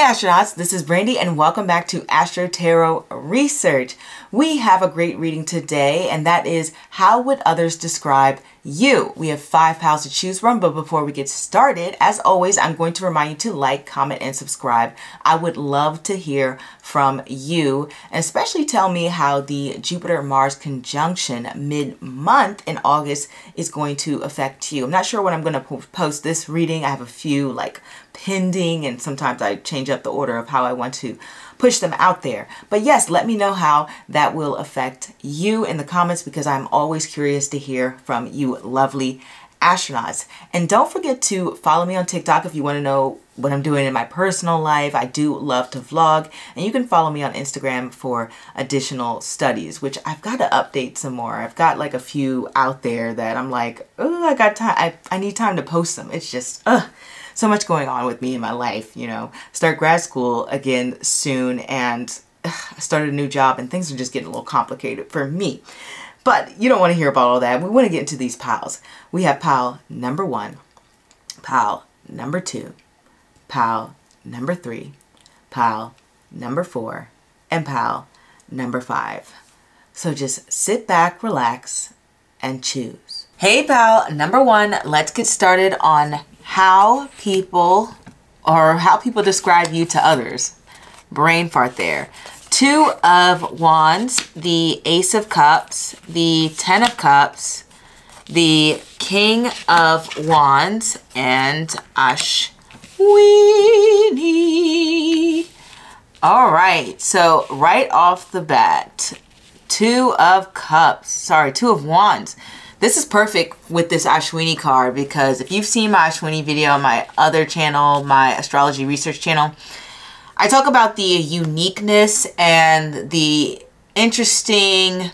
astronauts, this is Brandy and welcome back to Astro Tarot Research. We have a great reading today, and that is How Would Others Describe You? We have 5 piles to choose from, but before we get started, as always, I'm going to remind you to like, comment, and subscribe. I would love to hear from you, and especially tell me how the Jupiter-Mars conjunction mid-month in August is going to affect you. I'm not sure when I'm going to post this reading. I have a few pending, and sometimes I change up the order of how I want to push them out there. But yes, let me know how that will affect you in the comments, because I'm always curious to hear from you lovely astronauts. And don't forget to follow me on TikTok if you want to know what I'm doing in my personal life. I do love to vlog, and you can follow me on Instagram for additional studies, which I've got to update some more. I've got a few out there that I'm like, oh, I got time. I need time to post them. It's just, so much going on with me in my life, you know. Start grad school again soon, and I started a new job, and things are just getting a little complicated for me. But you don't want to hear about all that. We want to get into these piles. We have pile number 1, pile number 2, pile number 3, pile number 4, and pile number 5. So just sit back, relax, and choose. Hey, pile number 1, let's get started on how people describe you to others. Brain fart there. 2 of Wands, the Ace of Cups, the 10 of Cups, the King of Wands, and Ashwini. All right, so right off the bat, 2 of Wands. This is perfect with this Ashwini card, because if you've seen my Ashwini video on my other channel, my Astrology Research channel, I talk about the uniqueness and the interesting,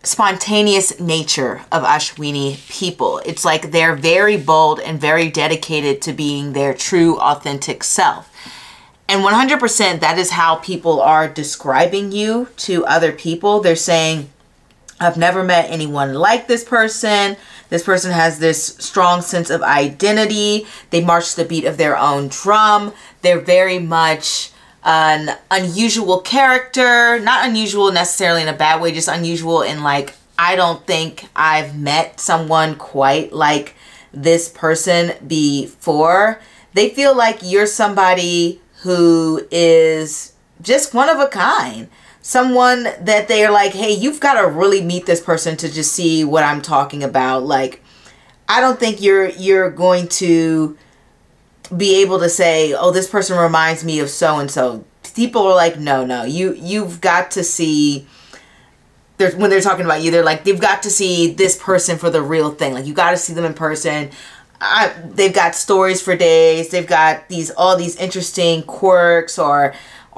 spontaneous nature of Ashwini people. It's like they're very bold and very dedicated to being their true, authentic self. And 100% that is how people are describing you to other people. They're saying, I've never met anyone like this person. This person has this strong sense of identity. They march to the beat of their own drum. They're very much an unusual character. Not unusual necessarily in a bad way, just unusual in I don't think I've met someone quite like this person before. They feel like you're somebody who is just one of a kind. Someone that they're like, hey, you've got to really meet this person to just see what I'm talking about. I don't think you're going to be able to say, oh, this person reminds me of so-and-so. People are like, no, you've got to see, when they're talking about you, they're like, you've got to see this person for the real thing. You got to see them in person. They've got stories for days. They've got all these interesting quirks or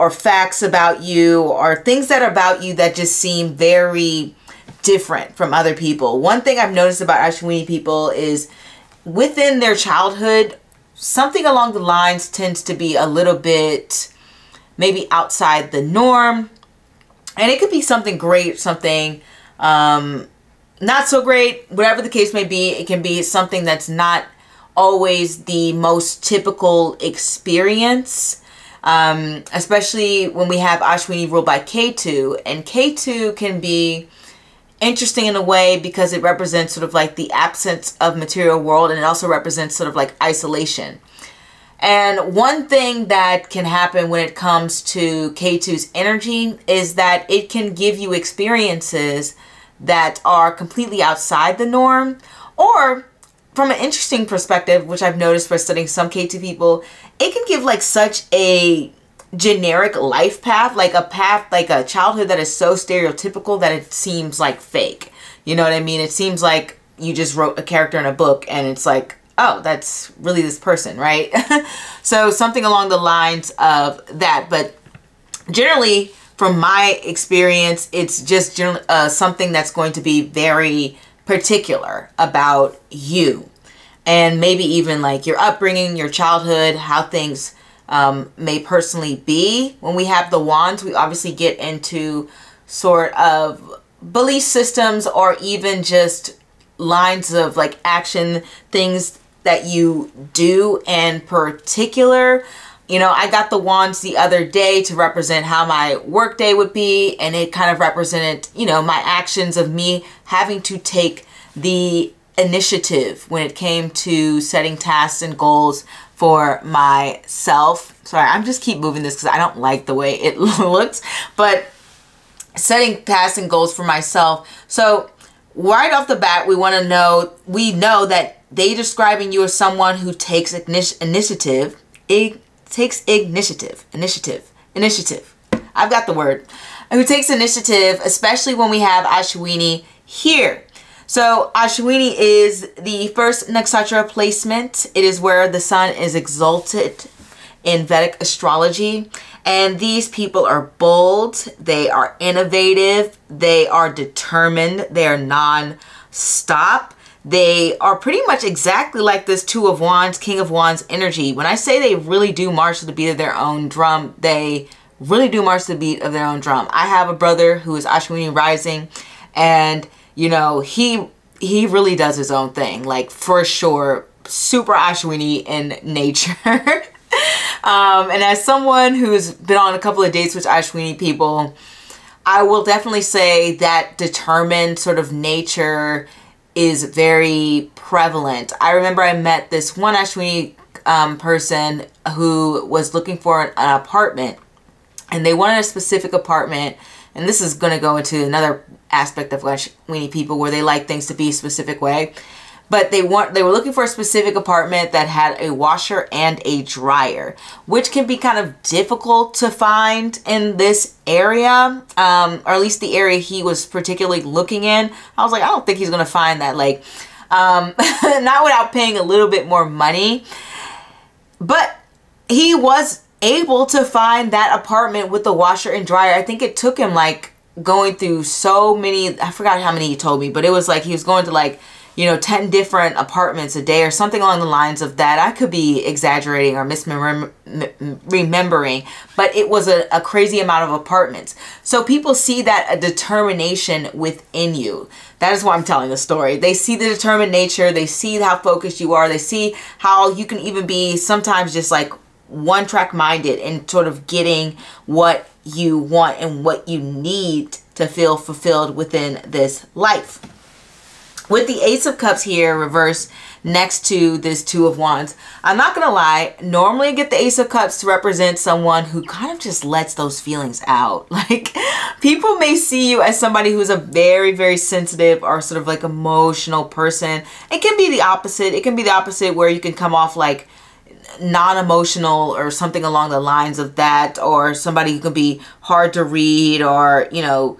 facts about you, or things that are about you that just seem very different from other people. One thing I've noticed about Ashwini people is within their childhood, something along the lines tends to be a little bit maybe outside the norm. And it could be something great, something not so great, whatever the case may be. It can be something that's not always the most typical experience. Especially when we have Ashwini ruled by K2, and K2 can be interesting in a way because it represents sort of the absence of material world, and it also represents sort of isolation. And one thing that can happen when it comes to K2's energy is that it can give you experiences that are completely outside the norm, or from an interesting perspective, which I've noticed for studying some K2 people, it can give such a generic life path, a childhood that is so stereotypical that it seems fake. You know what I mean? It seems like you just wrote a character in a book, and it's oh, that's really this person, right? So something along the lines of that. But generally, from my experience, it's just something that's going to be very particular about you, and maybe even your upbringing, your childhood, how things may personally be. When we have the wands, we obviously get into sort of belief systems, or even just lines of action, things that you do in particular. You know, I got the wands the other day to represent how my work day would be, and it kind of represented, you know, my actions of me having to take the initiative when it came to setting tasks and goals for myself. Sorry, I'm just keep moving this because I don't like the way it looks, but setting tasks and goals for myself. So right off the bat, we know that they describing you as someone who takes initiative. Initiative. I've got the word. Who takes initiative, especially when we have Ashwini here. So Ashwini is the first nakshatra placement. It is where the sun is exalted in Vedic astrology. And these people are bold. They are innovative. They are determined. They are non-stop. They are pretty much exactly like this Two of Wands, King of Wands energy. When I say they really do march to the beat of their own drum, they really do march to the beat of their own drum. I have a brother who is Ashwini rising, and you know, he really does his own thing, like for sure, super Ashwini in nature. And as someone who's been on a couple of dates with Ashwini people, I will definitely say that determined sort of nature is very prevalent. I remember I met this one Ashwini person who was looking for an apartment, and they wanted a specific apartment. And this is going to go into another aspect of Ashwini people where they like things to be a specific way. But they were looking for a specific apartment that had a washer and a dryer, which can be kind of difficult to find in this area, or at least the area he was particularly looking in. I was like, I don't think he's going to find that, like, not without paying a little bit more money. But he was able to find that apartment with the washer and dryer. I think it took him like going through so many, I forgot how many he told me, but it was like he was going to like, you know, 10 different apartments a day or something along the lines of that. I could be exaggerating or misremembering, but it was a crazy amount of apartments. So people see that a determination within you. That is why I'm telling the story. They see the determined nature. They see how focused you are. They see how you can even be sometimes just like one track minded and sort of getting what you want and what you need to feel fulfilled within this life. With the Ace of Cups here reversed next to this Two of Wands, I'm not going to lie, normally I get the Ace of Cups to represent someone who kind of just lets those feelings out. Like, people may see you as somebody who's a very, very sensitive or sort of like emotional person. It can be the opposite. It can be the opposite where you can come off like non-emotional or something along the lines of that, or somebody who can be hard to read, or, you know,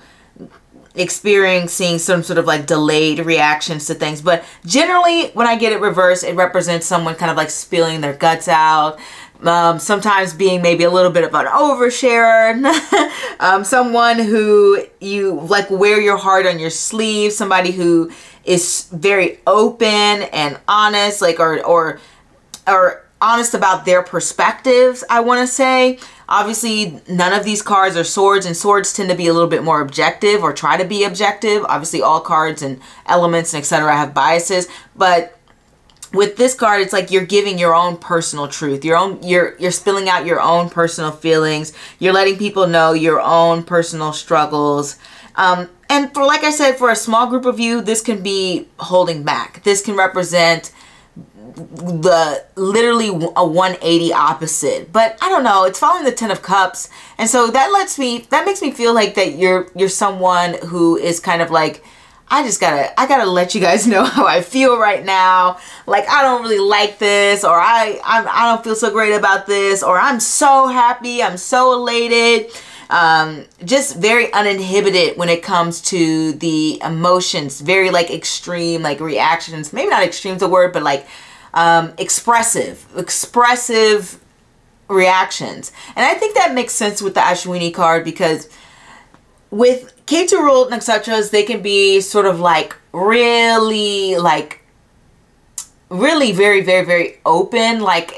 experiencing some sort of like delayed reactions to things. But generally when I get it reversed, it represents someone kind of like spilling their guts out, sometimes being maybe a little bit of an oversharer, someone who you like wear your heart on your sleeve, somebody who is very open and honest, like or honest about their perspectives, I want to say. Obviously, none of these cards are swords, and swords tend to be a little bit more objective or try to be objective. Obviously, all cards and elements and etc. have biases, but with this card, it's like you're giving your own personal truth, you're spilling out your own personal feelings. You're letting people know your own personal struggles. And for, like I said, for a small group of you, this can be holding back. This can represent the literally a 180 opposite. But I don't know, it's following the 10 of Cups, and so that makes me feel like that you're someone who is kind of like, I gotta let you guys know how I feel right now. Like, I don't really like this, or I don't feel so great about this, or I'm so happy, I'm so elated. Just very uninhibited when it comes to the emotions, very like extreme, like reactions, maybe not extreme is the word, but like expressive reactions. And I think that makes sense with the Ashwini card, because with Ketu ruled nakshatras, they can be sort of like really very, very, very open. Like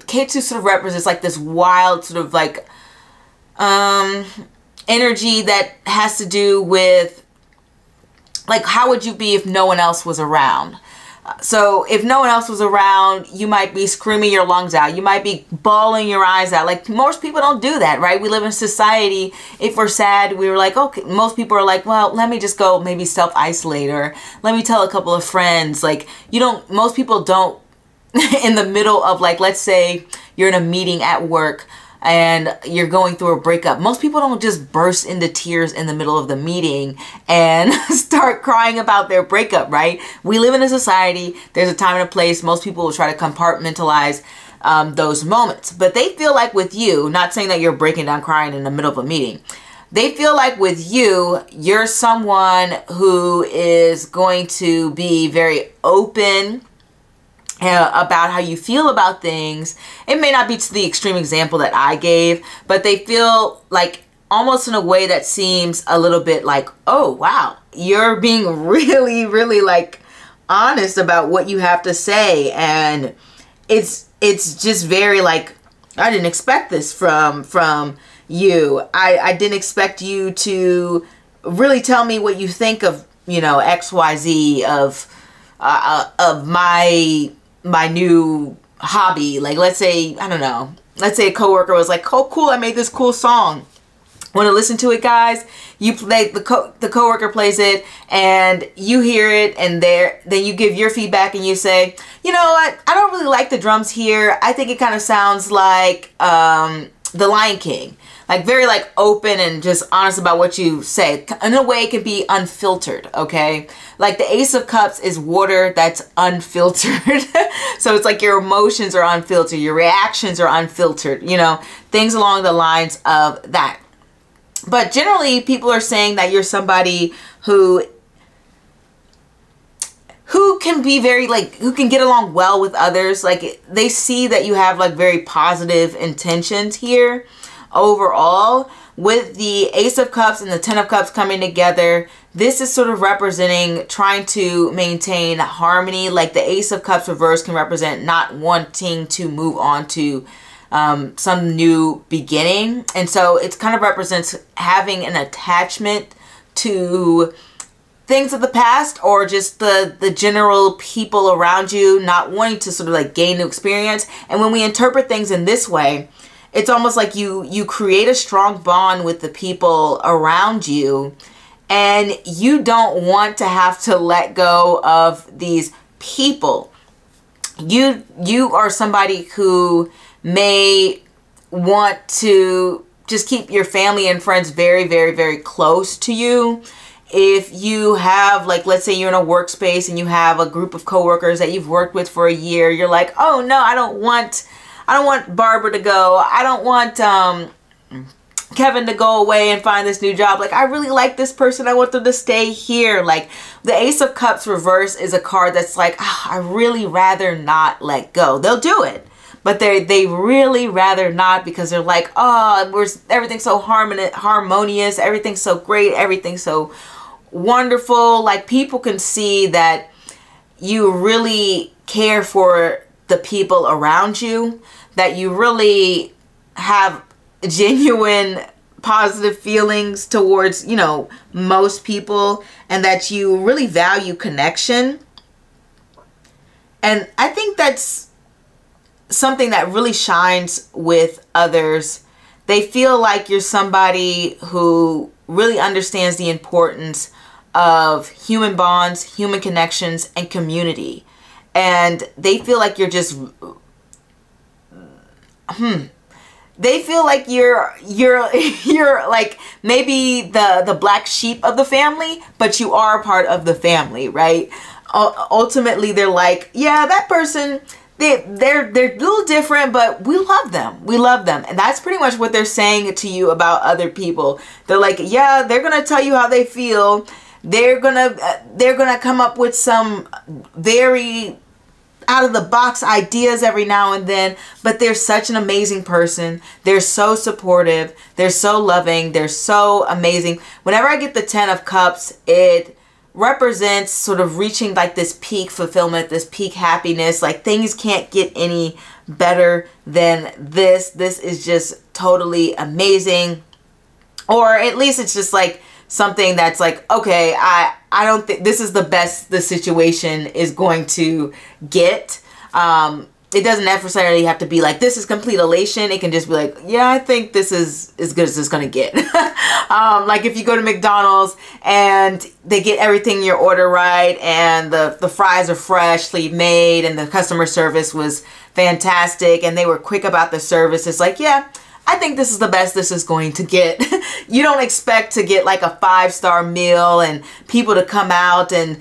Ketu sort of represents like this wild sort of like energy that has to do with like, how would you be if no one else was around? So if no one else was around, you might be screaming your lungs out. You might be bawling your eyes out. Like, most people don't do that, right? We live in society. If we're sad, we were like, okay, most people are like, well, let me just go maybe self-isolate, or let me tell a couple of friends. Like, most people don't in the middle of, like, let's say you're in a meeting at work and you're going through a breakup. Most people don't just burst into tears in the middle of the meeting and start crying about their breakup, right? We live in a society. There's a time and a place. Most people will try to compartmentalize those moments. But they feel like with you, not saying that you're breaking down crying in the middle of a meeting, they feel like with you, you're someone who is going to be very open about how you feel about things. It may not be to the extreme example that I gave, but they feel like almost in a way that seems a little bit like, oh, wow, you're being really, really like honest about what you have to say. And it's just very like, I didn't expect this from you. I didn't expect you to really tell me what you think of, you know, XYZ of my new hobby. Like, let's say, I don't know, let's say a coworker was like, oh, cool, I made this cool song. Want to listen to it, guys? You play, the coworker plays it and you hear it, and then you give your feedback and you say, you know what, I don't really like the drums here. I think it kind of sounds like The Lion King. Like, very like open and just honest about what you say. In a way, it can be unfiltered, okay? Like, the Ace of Cups is water that's unfiltered. So it's like your emotions are unfiltered, your reactions are unfiltered, you know, things along the lines of that. But generally, people are saying that you're somebody who can be very like, who can get along well with others. Like, they see that you have like very positive intentions here. Overall, with the Ace of Cups and the Ten of Cups coming together, this is sort of representing trying to maintain harmony. Like, the Ace of Cups reverse can represent not wanting to move on to some new beginning. And so it kind of represents having an attachment to things of the past, or just the general people around you, not wanting to sort of like gain new experience. And when we interpret things in this way, it's almost like you create a strong bond with the people around you, and you don't want to have to let go of these people. You are somebody who may want to just keep your family and friends very, very, very close to you. If you have, like, let's say you're in a workspace and you have a group of coworkers that you've worked with for a year, you're like, oh no, I don't want Barbara to go. I don't want Kevin to go away and find this new job. Like, I really like this person. I want them to stay here. Like, the Ace of Cups reverse is a card that's like, oh, I really rather not let go. They'll do it, but they really rather not, because they're like, oh, everything's so harmonious. Everything's so great. Everything's so wonderful. Like, people can see that you really care for the people around you, that you really have genuine positive feelings towards, you know, most people, and that you really value connection. And I think that's something that really shines with others. They feel like you're somebody who really understands the importance of human bonds, human connections, and community. And they feel like you're just, they feel like you're like maybe the black sheep of the family, but you are a part of the family, right? Ultimately, they're like, yeah, that person, they're a little different, but we love them. We love them. And that's pretty much what they're saying to you about other people. They're like, yeah, they're going to tell you how they feel. They're gonna come up with some very out of the box ideas every now and then, but they're such an amazing person. They're so supportive. They're so loving. They're so amazing. Whenever I get the Ten of Cups, it represents sort of reaching like this peak fulfillment, this peak happiness. Like, things can't get any better than this. This is just totally amazing. Or at least it's just like something that's like, okay, I don't think this is the best the situation is going to get. It doesn't necessarily have to be like, this is complete elation. It can just be like, yeah, I think this is as good as it's going to get. Like if you go to McDonald's and they get everything in your order right, and the fries are freshly made, and the customer service was fantastic, and they were quick about the service. It's like, yeah, I think this is the best this is going to get. You don't expect to get like a 5-star meal and people to come out and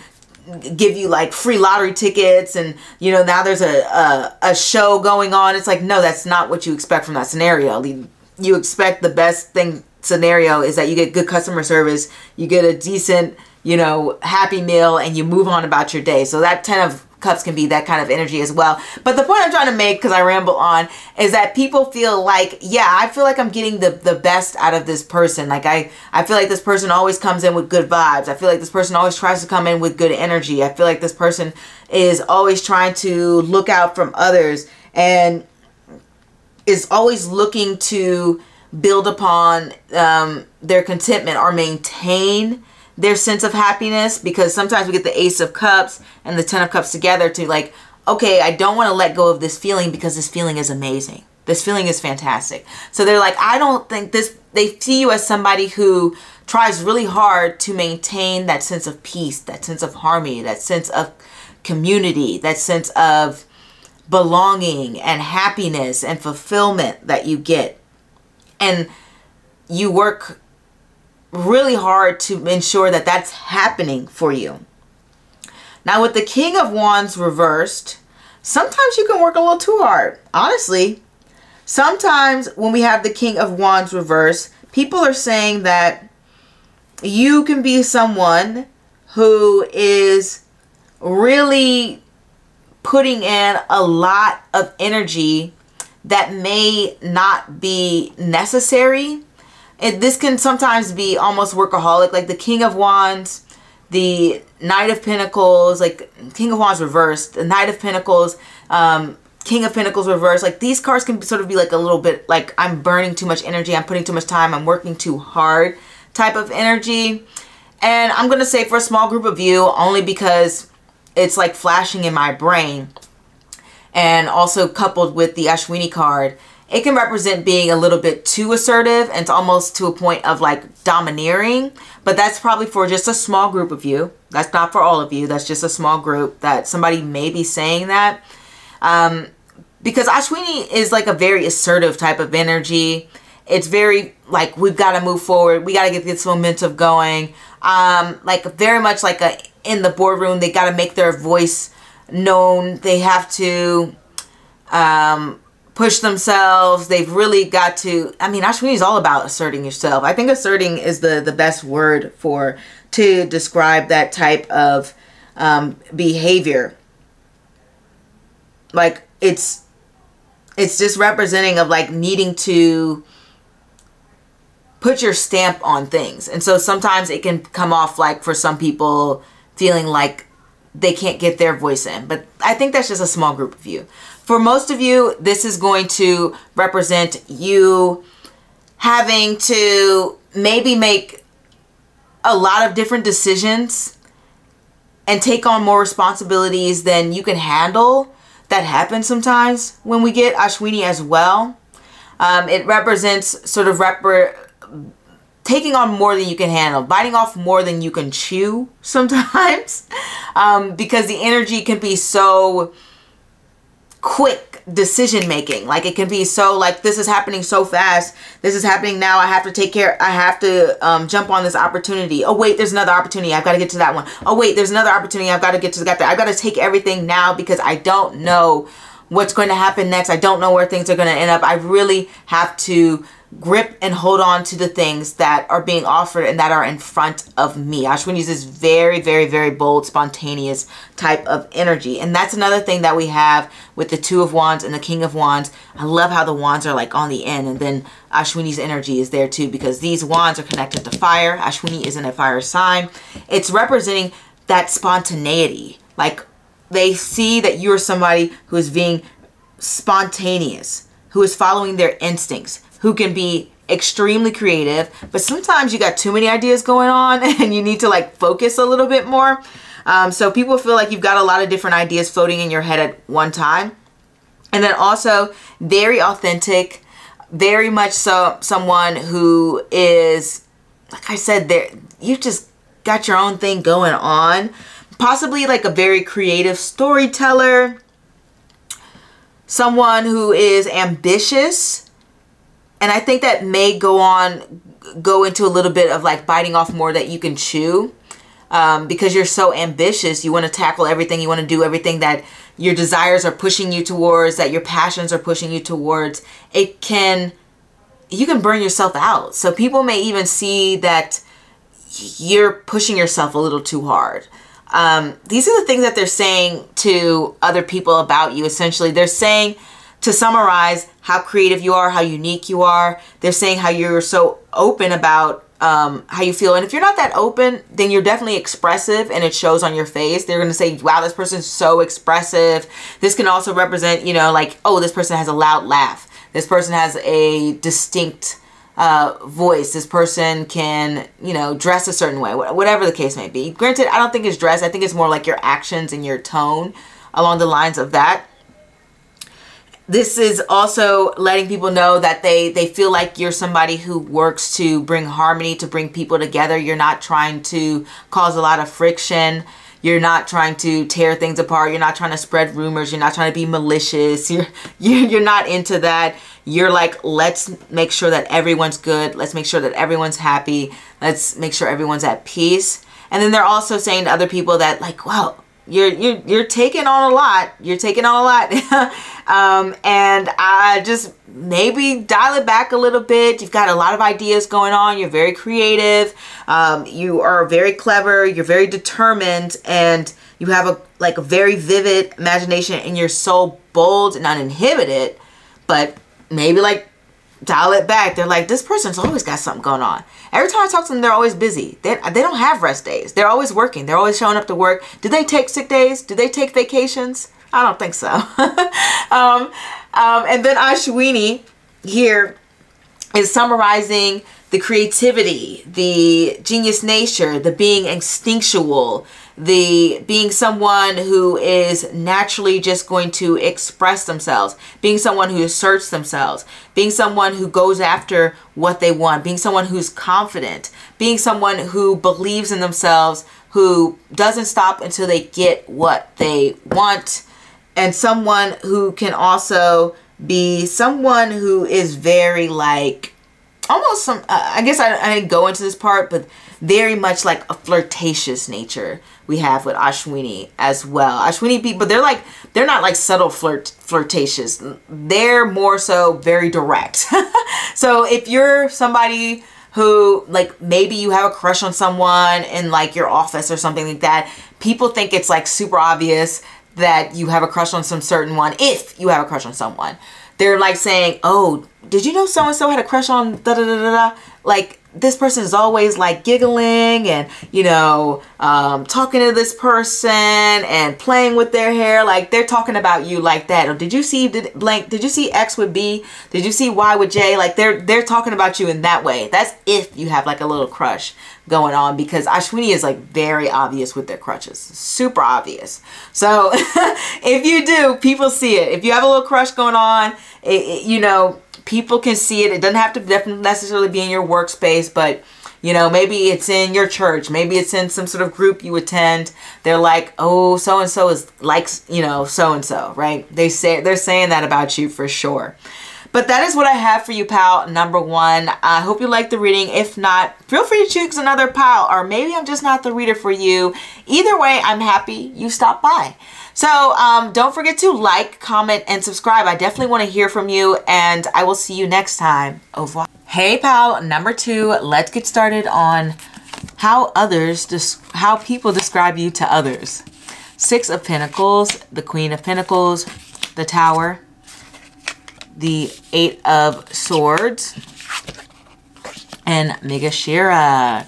give you like free lottery tickets, and you know, now there's a show going on. It's like, no, that's not what you expect from that scenario. You expect the best thing scenario is that you get good customer service, you get a decent, you know, happy meal, and you move on about your day. So that 10 of Cups can be that kind of energy as well. But the point I'm trying to make, because I ramble on, is that people feel like, yeah, I feel like I'm getting the best out of this person. Like I feel like this person always comes in with good vibes. I feel like this person always tries to come in with good energy. I feel like this person is always trying to look out from others and is always looking to build upon their contentment or maintain their sense of happiness, because sometimes we get the Ace of Cups and the 10 of Cups together to like, okay, I don't want to let go of this feeling because this feeling is amazing. This feeling is fantastic. So they're like, I don't think this, they see you as somebody who tries really hard to maintain that sense of peace, that sense of harmony, that sense of community, that sense of belonging and happiness and fulfillment that you get. And you work really hard to ensure that that's happening for you. Now with the King of Wands reversed, sometimes you can work a little too hard. Honestly, sometimes when we have the King of Wands reversed, people are saying that you can be someone who is really putting in a lot of energy that may not be necessary. This can sometimes be almost workaholic, like the King of Wands, the Knight of Pentacles, like King of Wands reversed, the Knight of Pentacles, King of Pentacles reversed. Like these cards can sort of be like a little bit like, I'm burning too much energy, I'm putting too much time, I'm working too hard type of energy. And I'm going to say for a small group of you, only because it's like flashing in my brain, and also coupled with the Ashwini card, it can represent being a little bit too assertive, and it's almost to a point of like domineering. But that's probably for just a small group of you. That's not for all of you. That's just a small group that somebody may be saying that. Because Ashwini is like a very assertive type of energy. It's very like, we've got to move forward. We got to get this momentum going. Like very much like in the boardroom, they got to make their voice known. They have to push themselves. They've really got to, I mean, Ashwini is all about asserting yourself. I think asserting is the best word to describe that type of behavior. Like it's just representing of like needing to put your stamp on things. And so sometimes it can come off like, for some people, feeling like they can't get their voice in. But I think that's just a small group of you. For most of you, this is going to represent you having to maybe make a lot of different decisions and take on more responsibilities than you can handle. That happens sometimes when we get Ashwini as well. It represents sort of taking on more than you can handle, biting off more than you can chew sometimes, because the energy can be so quick decision making. Like it can be so like, this is happening so fast, this is happening now, I have to take care, I have to jump on this opportunity. Oh wait, there's another opportunity, I've got to get to that one. Oh wait, there's another opportunity, I've got to get to that. I've got to take everything now because I don't know what's going to happen next. I don't know where things are going to end up. I really have to grip and hold on to the things that are being offered and that are in front of me. Ashwini is this very, very, very bold, spontaneous type of energy. And that's another thing that we have with the Two of Wands and the King of Wands. I love how the wands are like on the end, and then Ashwini's energy is there too, because these wands are connected to fire. Ashwini is in a fire sign. It's representing that spontaneity. Like they see that you're somebody who is being spontaneous, who is following their instincts, who can be extremely creative, but sometimes you got too many ideas going on and you need to like focus a little bit more. So people feel like you've got a lot of different ideas floating in your head at one time. And then also very authentic, very much so someone who is, like I said, there, you just got your own thing going on. Possibly like a very creative storyteller, someone who is ambitious. And I think that may go into a little bit of like biting off more that you can chew, because you're so ambitious. You want to tackle everything. You want to do everything that your desires are pushing you towards, that your passions are pushing you towards. You can burn yourself out. So people may even see that you're pushing yourself a little too hard. These are the things that they're saying to other people about you. Essentially, they're saying, to summarize, how creative you are, how unique you are. They're saying how you're so open about how you feel. And if you're not that open, then you're definitely expressive and it shows on your face. They're going to say, wow, this person's so expressive. This can also represent, you know, like, oh, this person has a loud laugh. This person has a distinct voice. This person can, you know, dress a certain way, whatever the case may be. Granted, I don't think it's dress. I think it's more like your actions and your tone along the lines of that. This is also letting people know that they feel like you're somebody who works to bring harmony, to bring people together. You're not trying to cause a lot of friction. You're not trying to tear things apart. You're not trying to spread rumors. You're not trying to be malicious. You're not into that. You're like, let's make sure that everyone's good. Let's make sure that everyone's happy. Let's make sure everyone's at peace. And then they're also saying to other people that, like, wow, you're taking on a lot. You're taking on a lot. And I just maybe dial it back a little bit. You've got a lot of ideas going on. You're very creative. You are very clever. You're very determined, and you have a very vivid imagination, and you're so bold and uninhibited. But maybe like dial it back. They're like, this person's always got something going on. Every time I talk to them, they're always busy. They don't have rest days. They're always working. They're always showing up to work. Do they take sick days? Do they take vacations? I don't think so. And then Ashwini here is summarizing the creativity, the genius nature, the being instinctual, the being someone who is naturally just going to express themselves, being someone who asserts themselves, being someone who goes after what they want, being someone who's confident, being someone who believes in themselves, who doesn't stop until they get what they want, and someone who can also be someone who is very like, almost some, I guess I didn't go into this part, but very much like a flirtatious nature we have with Ashwini as well. Ashwini people, they're not like subtle flirtatious. They're more so very direct. So if you're somebody who, like, maybe you have a crush on someone in like your office or something like that, people think it's like super obvious that you have a crush on some certain one. If you have a crush on someone, they're like saying, oh, did you know so-and-so had a crush on da-da-da-da-da? Like, this person is always like giggling and, you know, talking to this person and playing with their hair. Like, they're talking about you like that. Or did you see did you see X with B? Did you see Y with J? Like, they're talking about you in that way. That's if you have like a little crush going on, because Ashwini is like very obvious with their crushes. Super obvious. So if you do, people see it. If you have a little crush going on, you know, people can see it. It doesn't have to necessarily be in your workspace, but, you know, maybe it's in your church. Maybe it's in some sort of group you attend. They're like, oh, so-and-so is like, you know, so-and-so, right? They're saying that about you for sure. But that is what I have for you, pal number one. I hope you liked the reading. If not, feel free to choose another pal, or maybe I'm just not the reader for you. Either way, I'm happy you stopped by. So don't forget to like, comment, and subscribe. I definitely want to hear from you, and I will see you next time. Au revoir. Hey, pal number two. Let's get started on how people describe you to others. Six of Pentacles, the Queen of Pentacles, the Tower, the Eight of Swords, and Megashira.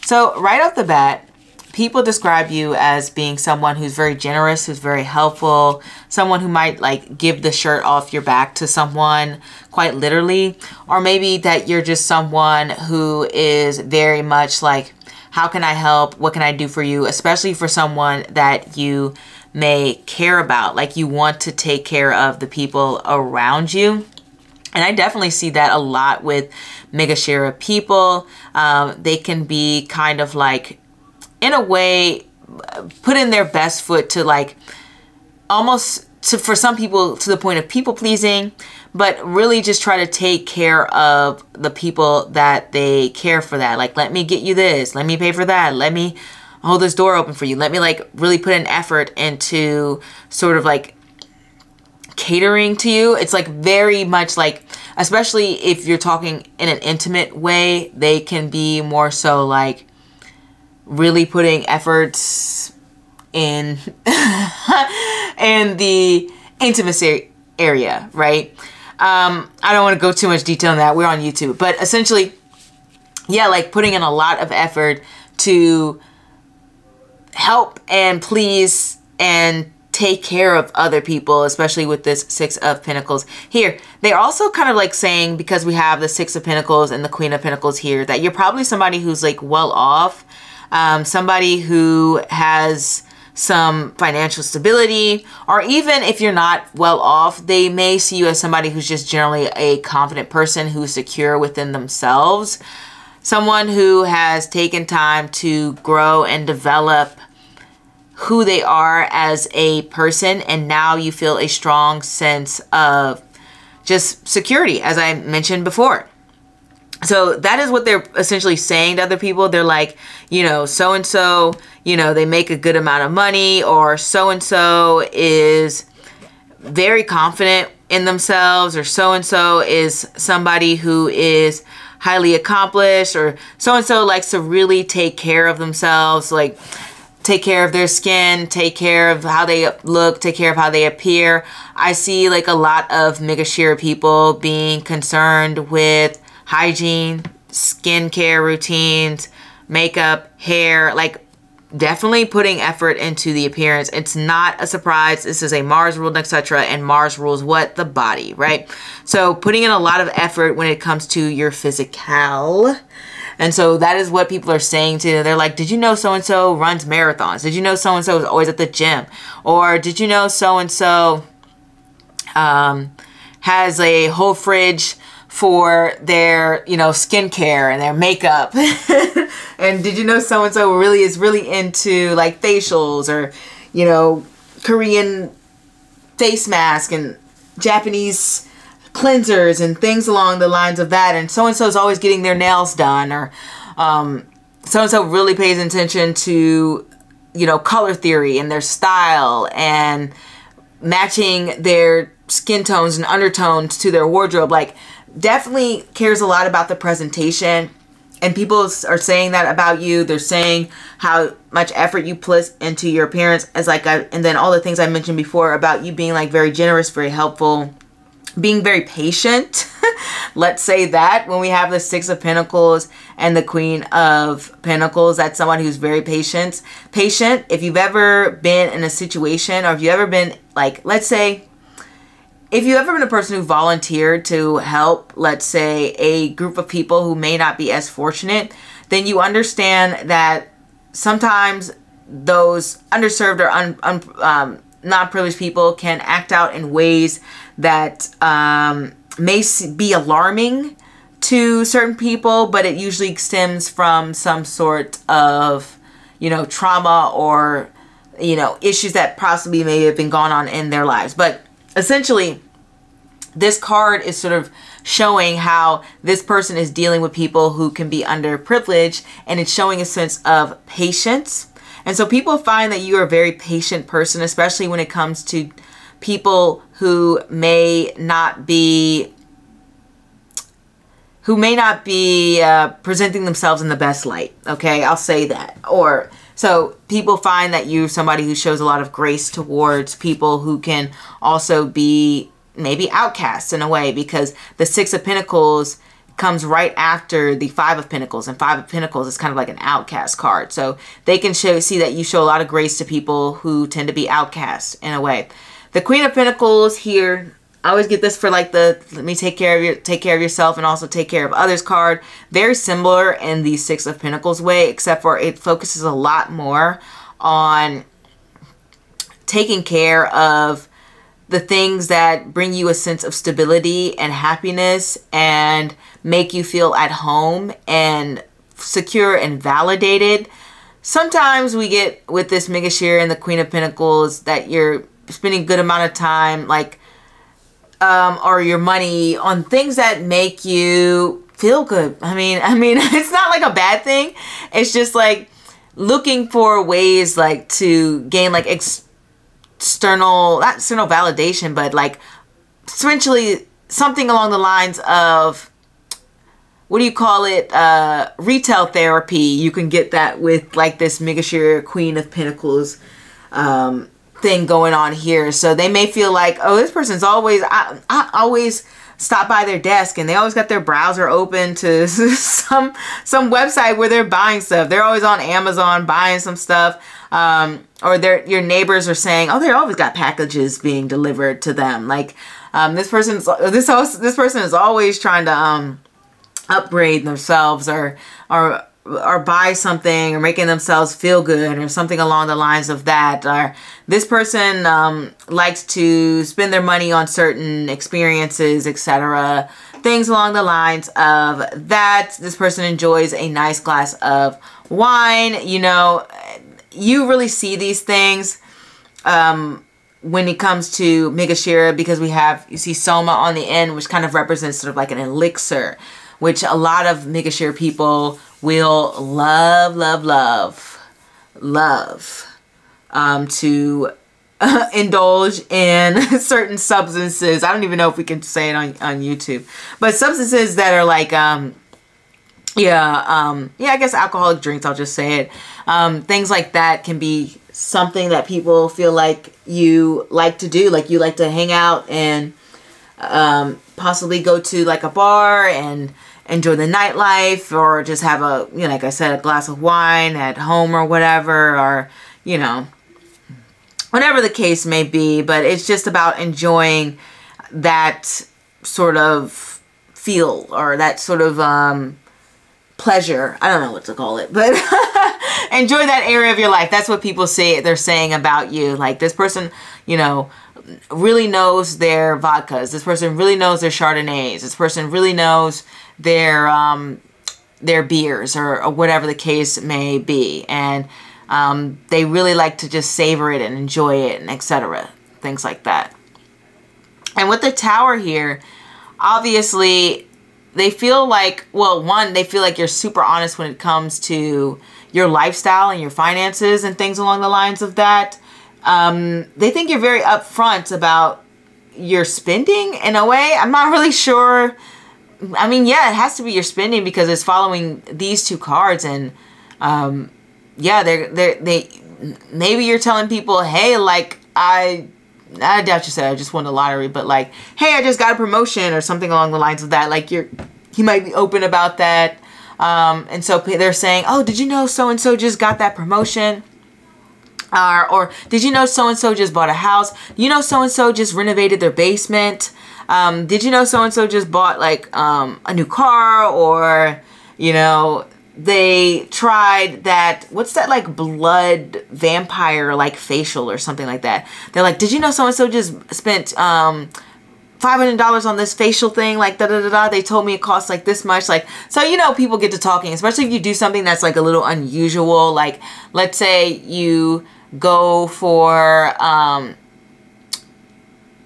So right off the bat, people describe you as being someone who's very generous, who's very helpful, someone who might like give the shirt off your back to someone quite literally, or maybe that you're just someone who is very much like, how can I help? What can I do for you? Especially for someone that you may care about, like you want to take care of the people around you. And I definitely see that a lot with Megashira people. They can be kind of like, in a way, put in their best foot to like, almost to, for some people, to the point of people pleasing, but really just try to take care of the people that they care for that. Like, let me get you this, let me pay for that, let me hold this door open for you. Let me like really put an effort into sort of like catering to you. It's like very much like, especially if you're talking in an intimate way, they can be more so like really putting efforts in in the intimacy area, right? I don't want to go too much detail on that. We're on YouTube, but essentially, yeah, like putting in a lot of effort to help and please and take care of other people, especially with this Six of Pentacles here. They're also kind of like saying, because we have the Six of Pentacles and the Queen of Pentacles here, that you're probably somebody who's like well off, somebody who has some financial stability, or even if you're not well off, they may see you as somebody who's just generally a confident person who's secure within themselves. Someone who has taken time to grow and develop who they are as a person, and now you feel a strong sense of just security, as I mentioned before. So that is what they're essentially saying to other people. They're like, you know, so-and-so, you know, they make a good amount of money, or so-and-so is very confident in themselves, or so-and-so is somebody who is highly accomplished, or so-and-so likes to really take care of themselves, like take care of their skin, take care of how they look, take care of how they appear. I see like a lot of Megashira people being concerned with hygiene, skincare routines, makeup, hair, like definitely putting effort into the appearance. It's not a surprise. This is a Mars ruled nextatra, and Mars rules what? The body, right? So putting in a lot of effort when it comes to your physical. And so that is what people are saying to you. They're like, did you know so-and-so runs marathons? Did you know so-and-so is always at the gym? Or did you know so-and-so has a whole fridge for their, you know, skincare and their makeup? And did you know so-and-so really is really into like facials, or, you know, Korean face mask and Japanese cleansers and things along the lines of that, and so-and-so is always getting their nails done, or so-and-so really pays attention to, you know, color theory and their style and matching their skin tones and undertones to their wardrobe. Like, definitely cares a lot about the presentation, and people are saying that about you. They're saying how much effort you put into your appearance, as like and then all the things I mentioned before about you being like very generous, very helpful, being very patient. Let's say that when we have the Six of Pentacles and the Queen of Pentacles, that's someone who's very patient. If you've ever been in a situation, or if you've ever been like, let's say, if you've ever been a person who volunteered to help, let's say, a group of people who may not be as fortunate, then you understand that sometimes those underserved or non-privileged people can act out in ways that may be alarming to certain people, but it usually stems from some sort of, you know, trauma, or, you know, issues that possibly may have been going on in their lives. But essentially, this card is sort of showing how this person is dealing with people who can be underprivileged, and it's showing a sense of patience. And so people find that you are a very patient person, especially when it comes to people who may not be presenting themselves in the best light. Okay, I'll say that. Or so people find that you're somebody who shows a lot of grace towards people who can also be maybe outcasts in a way, because the Six of Pentacles comes right after the Five of Pentacles, and Five of Pentacles is kind of like an outcast card. So they can see that you show a lot of grace to people who tend to be outcasts in a way. The Queen of Pentacles here, I always get this for like the let me take care of yourself and also take care of others card. Very similar in the Six of Pentacles way, except for it focuses a lot more on taking care of the things that bring you a sense of stability and happiness and make you feel at home and secure and validated. Sometimes we get with this Megashira and the Queen of Pentacles that you're spending a good amount of time like or your money on things that make you feel good. I mean it's not like a bad thing. It's just like looking for ways like to gain like external, not external validation, but like essentially something along the lines of, what do you call it? Retail therapy. You can get that with like this Megashira Queen of Pentacles thing going on here. So they may feel like, oh, this person's always, I always stop by their desk and they always got their browser open to some website where they're buying stuff. They're always on Amazon buying some stuff. Or your neighbors are saying, oh, they always got packages being delivered to them. Like this person is always trying to upgrade themselves or buy something or making themselves feel good or something along the lines of that. Or this person likes to spend their money on certain experiences, etc. Things along the lines of that. This person enjoys a nice glass of wine. You know, you really see these things when it comes to Megashira, because you see Soma on the end, which kind of represents sort of like an elixir, which a lot of Megashira people will love to indulge in certain substances. I don't even know if we can say it on YouTube, but substances that are like I guess alcoholic drinks, I'll just say it. Things like that can be something that people feel like you like to do. Like you like to hang out and possibly go to like a bar and enjoy the nightlife, or just have a, you know, like I said, a glass of wine at home or whatever, or, you know, whatever the case may be. But it's just about enjoying that sort of feel, or that sort of pleasure. I don't know what to call it, but enjoy that area of your life. That's what people say they're saying about you. Like this person, you know, really knows their vodkas. This person really knows their Chardonnays. This person really knows their beers, or whatever the case may be. And they really like to just savor it and enjoy it, and etc. Things like that. And with the Tower here, obviously they feel like, well, one, they feel like you're super honest when it comes to your lifestyle and your finances and things along the lines of that. They think you're very upfront about your spending in a way. I'm not really sure. I mean, yeah, it has to be your spending because it's following these two cards. And yeah, they maybe you're telling people, hey, like I doubt you said I just won the lottery, but like, hey, I just got a promotion or something along the lines of that. Like you might be open about that. And so they're saying, oh, did you know so-and-so just got that promotion? Or did you know so-and-so just bought a house? You know so-and-so just renovated their basement? Did you know so-and-so just bought like a new car? Or, you know, they tried that, what's that, like blood vampire like facial or something like that. They're like, did you know so-and-so just spent $500 on this facial thing, like da-da-da-da, they told me it costs like this much. Like, so, you know, people get to talking, especially if you do something that's like a little unusual. Like, let's say you go for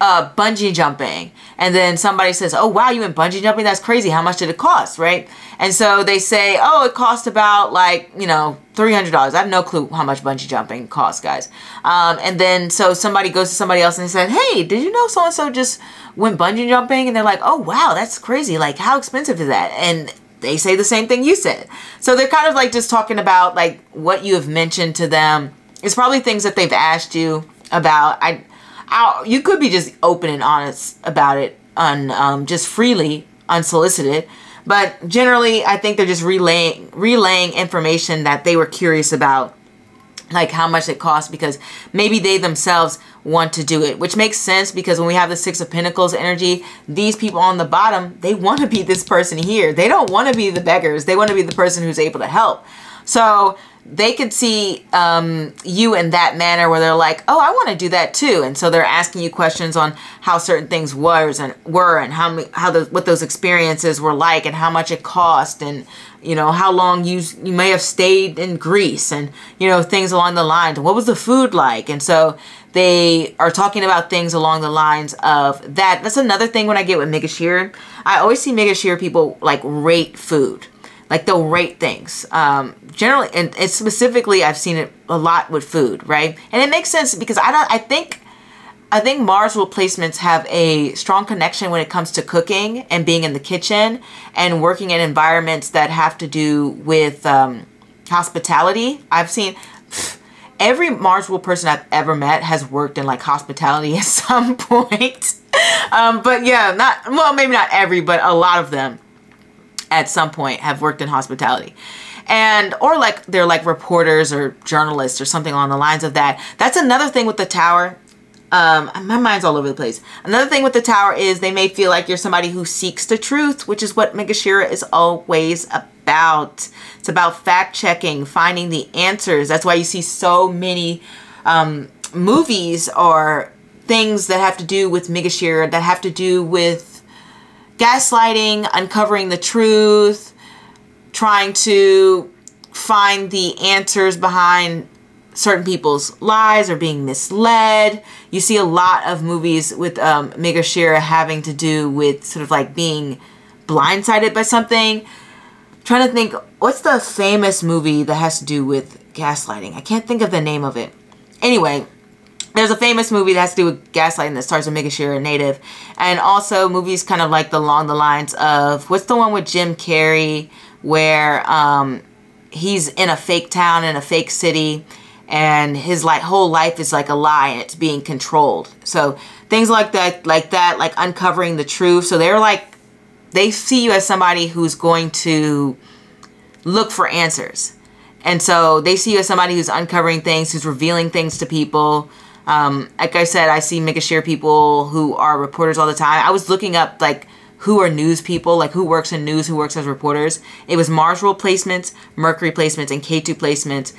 bungee jumping, and then somebody says, oh wow, you went bungee jumping, that's crazy, how much did it cost, right? And so they say, oh, it cost about like, you know, $300. I have no clue how much bungee jumping costs, guys. And then so somebody goes to somebody else and they said, hey, did you know so-and-so just went bungee jumping? And they're like, oh wow, that's crazy, like how expensive is that? And they say the same thing you said. So they're kind of like just talking about like what you have mentioned to them. It's probably things that they've asked you about. You could be just open and honest about it, just freely, unsolicited. But generally, I think they're just relaying information that they were curious about, like how much it costs, because maybe they themselves want to do it, which makes sense because when we have the Six of Pentacles energy, these people on the bottom, they want to be this person here. They don't want to be the beggars. They want to be the person who's able to help. So they could see you in that manner where they're like, oh, I want to do that too. And so they're asking you questions on how certain things were and what those experiences were like and how much it cost, and you know, how long you may have stayed in Greece, and you know, things along the lines. What was the food like? And so they are talking about things along the lines of that. That's another thing when I get with Megashira. I always see Megashira people like rate food. Like they'll rate things. Generally, and specifically, I've seen it a lot with food, right? And it makes sense because I think Mars rule placements have a strong connection when it comes to cooking and being in the kitchen and working in environments that have to do with hospitality. I've seen every Mars rule person I've ever met has worked in like hospitality at some point. But yeah, maybe not every, but a lot of them at some point have worked in hospitality. Or like they're like reporters or journalists or something along the lines of that. That's another thing with the Tower. My mind's all over the place. Another thing with the Tower is they may feel like you're somebody who seeks the truth, which is what Megashira is always about. It's about fact checking, finding the answers. That's why you see so many movies or things that have to do with Megashira, that have to do with gaslighting, uncovering the truth, trying to find the answers behind certain people's lies or being misled. You see a lot of movies with Megashira having to do with sort of like being blindsided by something. I'm trying to think, what's the famous movie that has to do with gaslighting? I can't think of the name of it. Anyway, there's a famous movie that has to do with gaslighting that stars with Megashira native. And also movies kind of like along the lines of, what's the one with Jim Carrey where he's in a fake town, in a fake city, and his whole life is like a lie and it's being controlled. So things like that, like uncovering the truth. So they're like, they see you as somebody who's going to look for answers. And so they see you as somebody who's uncovering things, who's revealing things to people. Like I said, I see Megashira people who are reporters all the time. I was looking up like who are news people, like who works in news, who works as reporters. It was Mars rule placements, Mercury placements, and K2 placements.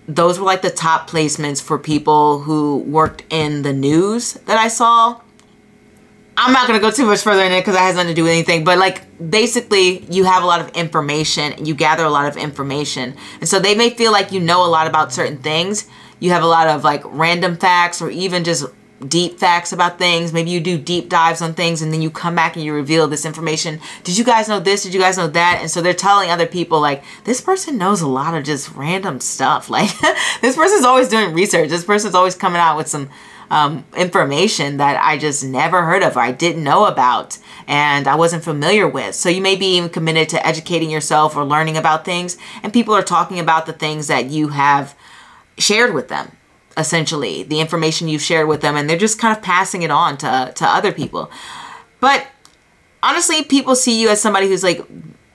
Those were like the top placements for people who worked in the news that I saw. I'm not going to go too much further in it because that has nothing to do with anything. But like basically you have a lot of information and you gather a lot of information. And so they may feel like you know a lot about certain things. You have a lot of like random facts or even just deep facts about things. Maybe you do deep dives on things and then you come back and you reveal this information. Did you guys know this? Did you guys know that? And so they're telling other people like, this person knows a lot of just random stuff. Like this person's always doing research. This person's always coming out with some information that I just never heard of or I didn't know about and I wasn't familiar with. So you may be even committed to educating yourself or learning about things, and people are talking about the things that you have shared with them. Essentially, the information you've shared with them, and they're just kind of passing it on to other people. But honestly, people see you as somebody who's like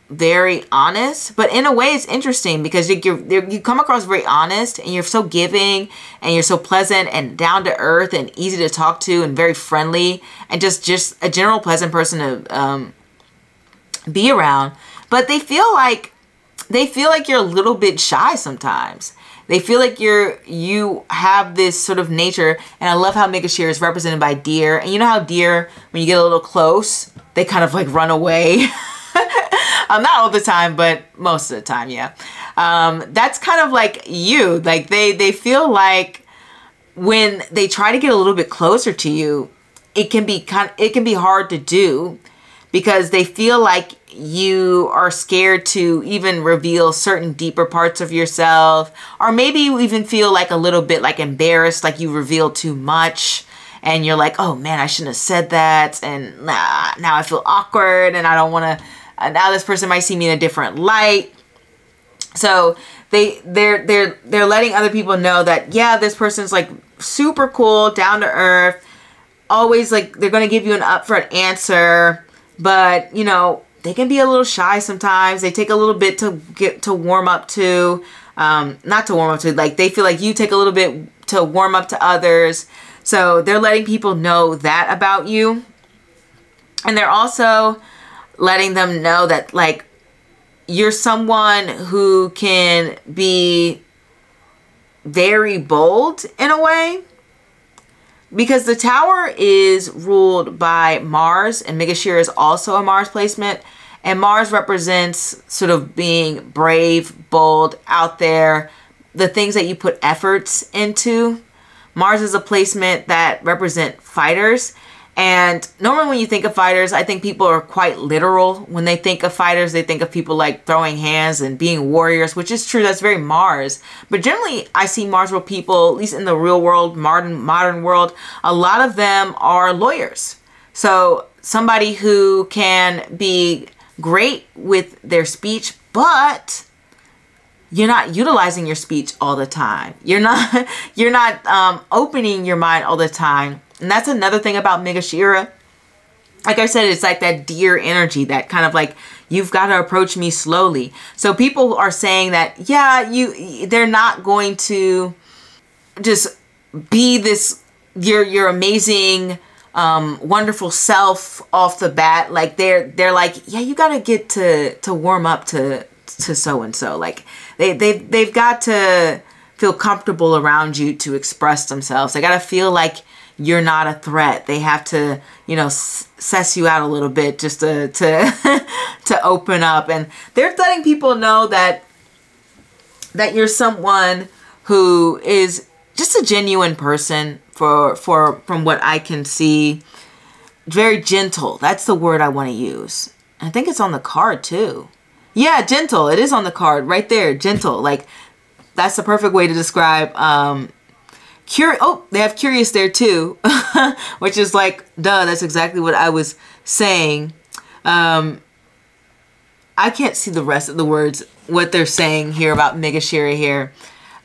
very honest, but in a way it's interesting because you come across very honest and you're so giving and you're so pleasant and down to earth and easy to talk to and very friendly and just a general pleasant person to be around. But they feel like you're a little bit shy sometimes. They feel like you have this sort of nature, and I love how Megashira is represented by deer. And you know how deer, when you get a little close, they kind of like run away. Not all the time, but most of the time, yeah. That's kind of like you. Like they feel like when they try to get a little bit closer to you, it can be hard to do because they feel like you are scared to even reveal certain deeper parts of yourself, or maybe you even feel like a little bit like embarrassed, like you reveal too much and you're like, oh man, I shouldn't have said that, and now I feel awkward and I don't want to, now this person might see me in a different light. So they're letting other people know that, yeah, this person's like super cool, down to earth, always like they're going to give you an upfront answer, but you know, they can be a little shy sometimes. They take a little bit to get to warm up to, not to warm up to, like they feel like you take a little bit to warm up to others. So they're letting people know that about you. And they're also letting them know that like you're someone who can be very bold in a way. Because the Tower is ruled by Mars, and Mrgashira is also a Mars placement. And Mars represents sort of being brave, bold, out there, the things that you put efforts into. Mars is a placement that represent fighters. And normally when you think of fighters, I think people are quite literal. When they think of fighters, they think of people like throwing hands and being warriors, which is true. That's very Mars. But generally, I see Mars rule people, at least in the real world, modern world, a lot of them are lawyers. So somebody who can be great with their speech, but you're not utilizing your speech all the time. You're not opening your mind all the time. And that's another thing about Mrgashira. Like I said, it's like that deer energy, that kind of like, you've got to approach me slowly. So people are saying that, yeah, they're not going to just be this, your amazing, wonderful self off the bat. Like they're like, yeah, you got to get to warm up to so-and-so. Like they've got to feel comfortable around you to express themselves. They got to feel like you're not a threat. They have to, you know, suss you out a little bit just to to open up. And they're letting people know that you're someone who is just a genuine person from what I can see. Very gentle. That's the word I want to use. I think it's on the card too. Yeah, gentle. It is on the card right there. Gentle. Like that's the perfect way to describe they have curious there too, which is like, duh, that's exactly what I was saying. I can't see the rest of the words, what they're saying here about Mrgashira here.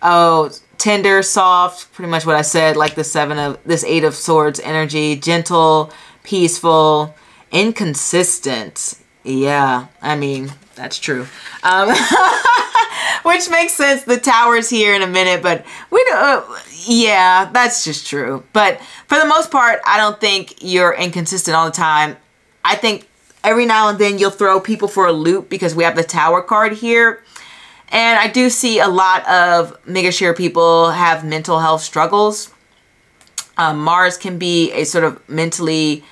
Oh, tender, soft, pretty much what I said, like this 8 of Swords energy, gentle, peaceful, inconsistent. Yeah, I mean, that's true. Which makes sense. The Tower's here in a minute, but we don't, yeah, that's just true. But for the most part, I don't think you're inconsistent all the time. I think every now and then you'll throw people for a loop because we have the Tower card here. And I do see a lot of Mrgashira people have mental health struggles. Mars can be a sort of mentally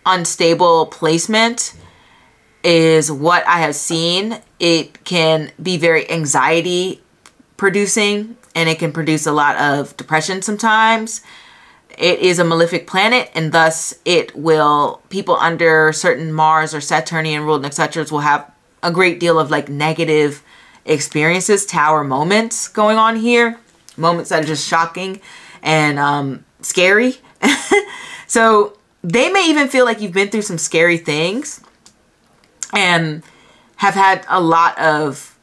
unstable placement, is what I have seen. It can be very anxiety producing, and it can produce a lot of depression sometimes. It is a malefic planet, and thus it will, people under certain Mars or Saturnian ruled nakshatras will have a great deal of like negative experiences, Tower moments going on here. Moments that are just shocking and scary. So they may even feel like you've been through some scary things and have had a lot of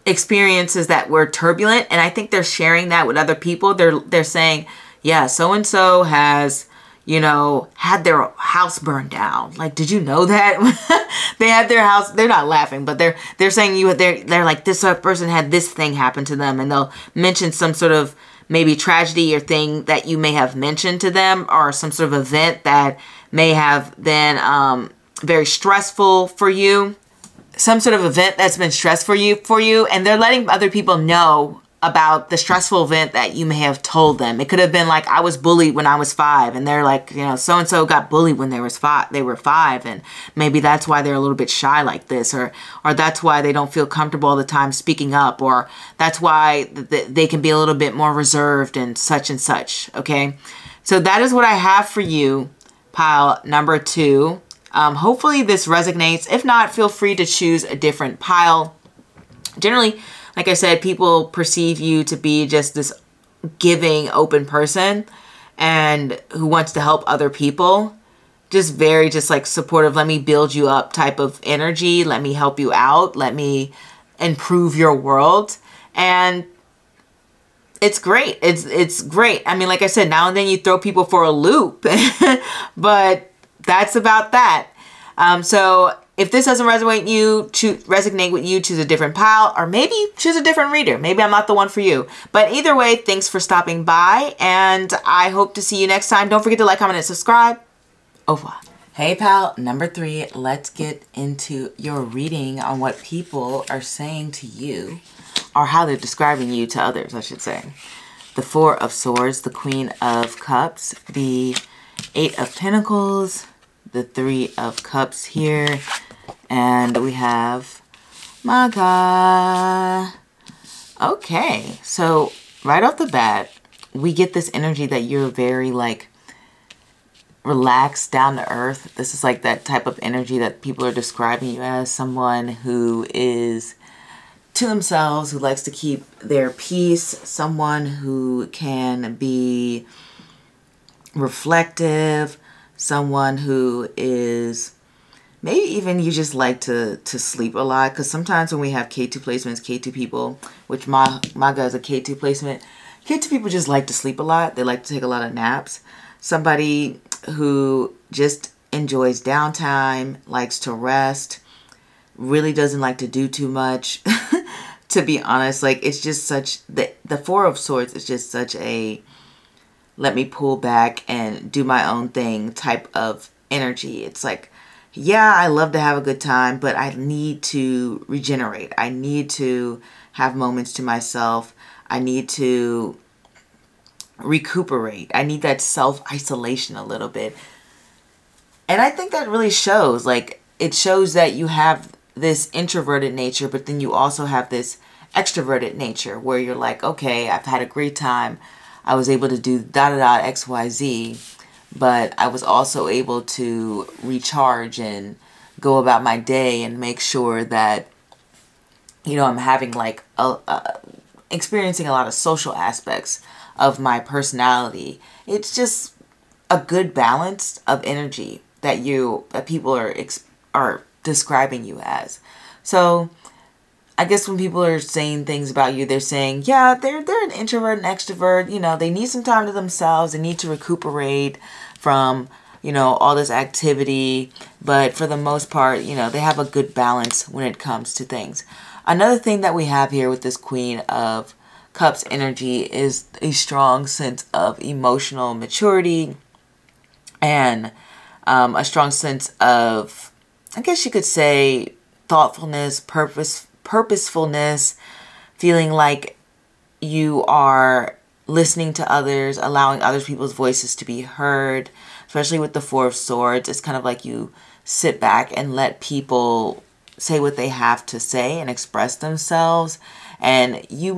experiences that were turbulent. And I think they're sharing that with other people. They're saying, yeah, so-and-so has, you know, had their house burned down. Like, did you know that? They had their house, they're not laughing, but they're saying they're like, this person had this thing happen to them, and they'll mention some sort of maybe tragedy or thing that you may have mentioned to them, or some sort of event that may have been very stressful for you. Some sort of event that's been stressful for you, and they're letting other people know about the stressful event that you may have told them. It could have been like, I was bullied when I was 5, and they're like, you know, so-and-so got bullied when they were 5, and maybe that's why they're a little bit shy like this, or that's why they don't feel comfortable all the time speaking up, or that's why they can be a little bit more reserved and such, okay? So that is what I have for you, pile number 2. Hopefully this resonates. If not, feel free to choose a different pile. Generally, like I said, people perceive you to be just this giving, open person and who wants to help other people. Just very like supportive, let me build you up type of energy. Let me help you out. Let me improve your world. And it's great. It's great. I mean, like I said, now and then you throw people for a loop, but that's about that. So If this doesn't resonate with you, choose a different pile, or maybe choose a different reader. Maybe I'm not the one for you. But either way, thanks for stopping by, and I hope to see you next time. Don't forget to like, comment, and subscribe. Au revoir. Hey pal, number 3, let's get into your reading on what people are saying to you, or how they're describing you to others, I should say. The 4 of Swords, the Queen of Cups, the 8 of Pentacles, the 3 of Cups here, and we have my God. Okay, so right off the bat, we get this energy that you're very like relaxed, down to earth. This is like that type of energy that people are describing you as, someone who is to themselves, who likes to keep their peace, someone who can be reflective, someone who is maybe even you just like to sleep a lot, because sometimes when we have K2 placements, K2 people, which my guy's a K2 placement, K2 people just like to sleep a lot. They like to take a lot of naps. Somebody who just enjoys downtime, likes to rest, really doesn't like to do too much. To be honest, like it's just such, the 4 of Swords is just such a let me pull back and do my own thing type of energy. It's like, yeah, I love to have a good time, but I need to regenerate. I need to have moments to myself. I need to recuperate. I need that self-isolation a little bit. And I think that really shows. Like, it shows that you have this introverted nature, but then you also have this extroverted nature where you're like, okay, I've had a great time. I was able to do XYZ, but I was also able to recharge and go about my day and make sure that, you know, I'm having like experiencing a lot of social aspects of my personality. It's just a good balance of energy that people are describing you as. So I guess when people are saying things about you, they're saying, yeah, they're an introvert and extrovert. You know, they need some time to themselves. They need to recuperate from, you know, all this activity. But for the most part, you know, they have a good balance when it comes to things. Another thing that we have here with this Queen of Cups energy is a strong sense of emotional maturity and a strong sense of, I guess you could say, thoughtfulness, purposefulness, feeling like you are listening to others, allowing other people's voices to be heard, especially with the 4 of Swords. It's kind of like you sit back and let people say what they have to say and express themselves. And you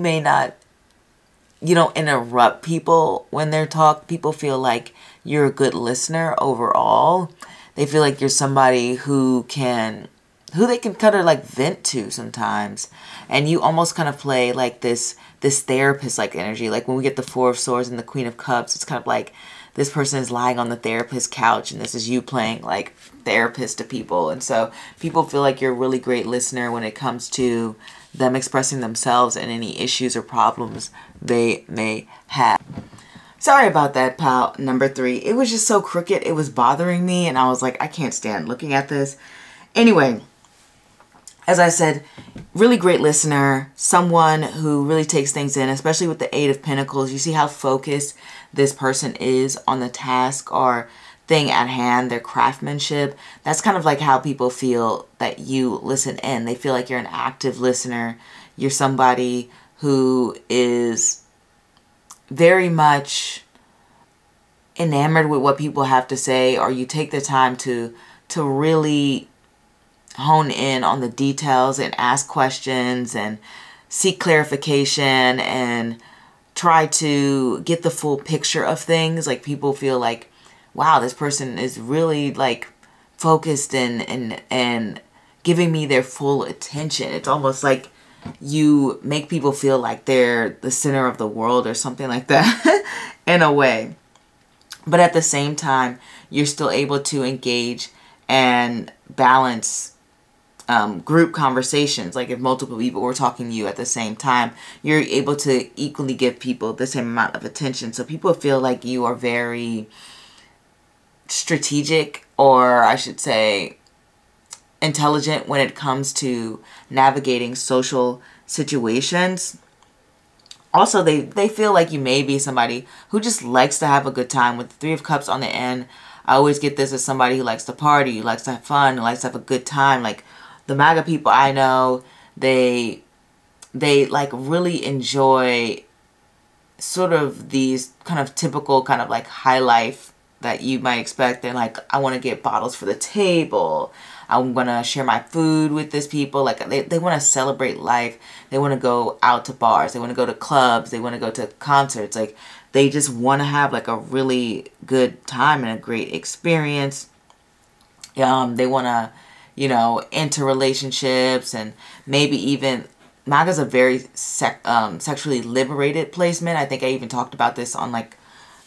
don't interrupt people when they're talking. People feel like you're a good listener overall. They feel like you're somebody who they can kind of like vent to sometimes. And you almost kind of play like this therapist like energy. Like when we get the 4 of Swords and the Queen of Cups, it's kind of like this person is lying on the therapist couch and this is you playing like therapist to people. And so people feel like you're a really great listener when it comes to them expressing themselves and any issues or problems they may have. Sorry about that, pal. Number 3. It was just so crooked. It was bothering me and I was like, I can't stand looking at this. Anyway, as I said, really great listener, someone who really takes things in, especially with the 8 of Pentacles. You see how focused this person is on the task or thing at hand, their craftsmanship. That's kind of like how people feel that you listen in. They feel like you're an active listener. You're somebody who is very much enamored with what people have to say, or you take the time to really hone in on the details and ask questions and seek clarification and try to get the full picture of things. Like people feel like, wow, this person is really like focused and giving me their full attention. It's almost like you make people feel like they're the center of the world or something like that in a way. But at the same time, you're still able to engage and balance group conversations. Like if multiple people were talking to you at the same time, you're able to equally give people the same amount of attention. So people feel like you are very strategic, or I should say intelligent when it comes to navigating social situations. Also, they feel like you may be somebody who just likes to have a good time. With the Three of Cups on the end, I always get this as somebody who likes to party, who likes to have fun, who likes to have a good time. Like, the MAGA people I know, they like really enjoy sort of these kind of typical kind of like high life that you might expect. They're like, I want to get bottles for the table. I'm going to share my food with these people. Like, they want to celebrate life. They want to go out to bars. They want to go to clubs. They want to go to concerts. Like, they just want to have like a really good time and a great experience. They want to, you know, enter relationships, and maybe even MAGA's a very sexually liberated placement. I think I even talked about this on like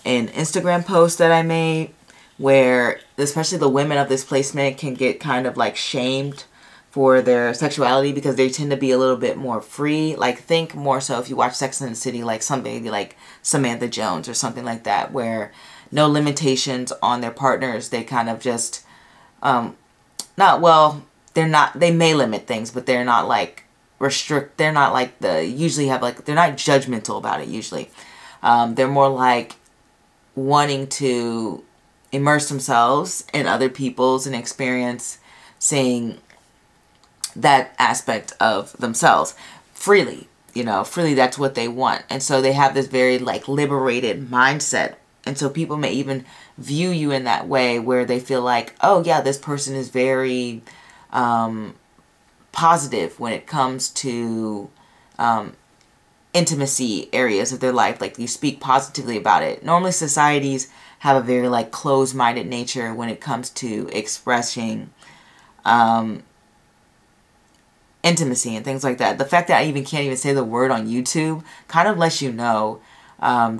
an Instagram post that I made, where especially the women of this placement can get kind of like shamed for their sexuality because they tend to be a little bit more free. Like, think more so if you watch Sex and the City, like somebody like Samantha Jones or something like that, where no limitations on their partners. They kind of just, they may limit things, but they're not like they're not like usually have like, they're not judgmental about it usually. They're more like wanting to immerse themselves in other people's and experiencing that aspect of themselves freely, you know, freely. That's what they want. And so they have this very like liberated mindset. And so people may even view you in that way, where they feel like, oh yeah, this person is very positive when it comes to intimacy areas of their life. Like, you speak positively about it. Normally societies have a very like closed-minded nature when it comes to expressing intimacy and things like that. The fact that I even can't even say the word on YouTube kind of lets you know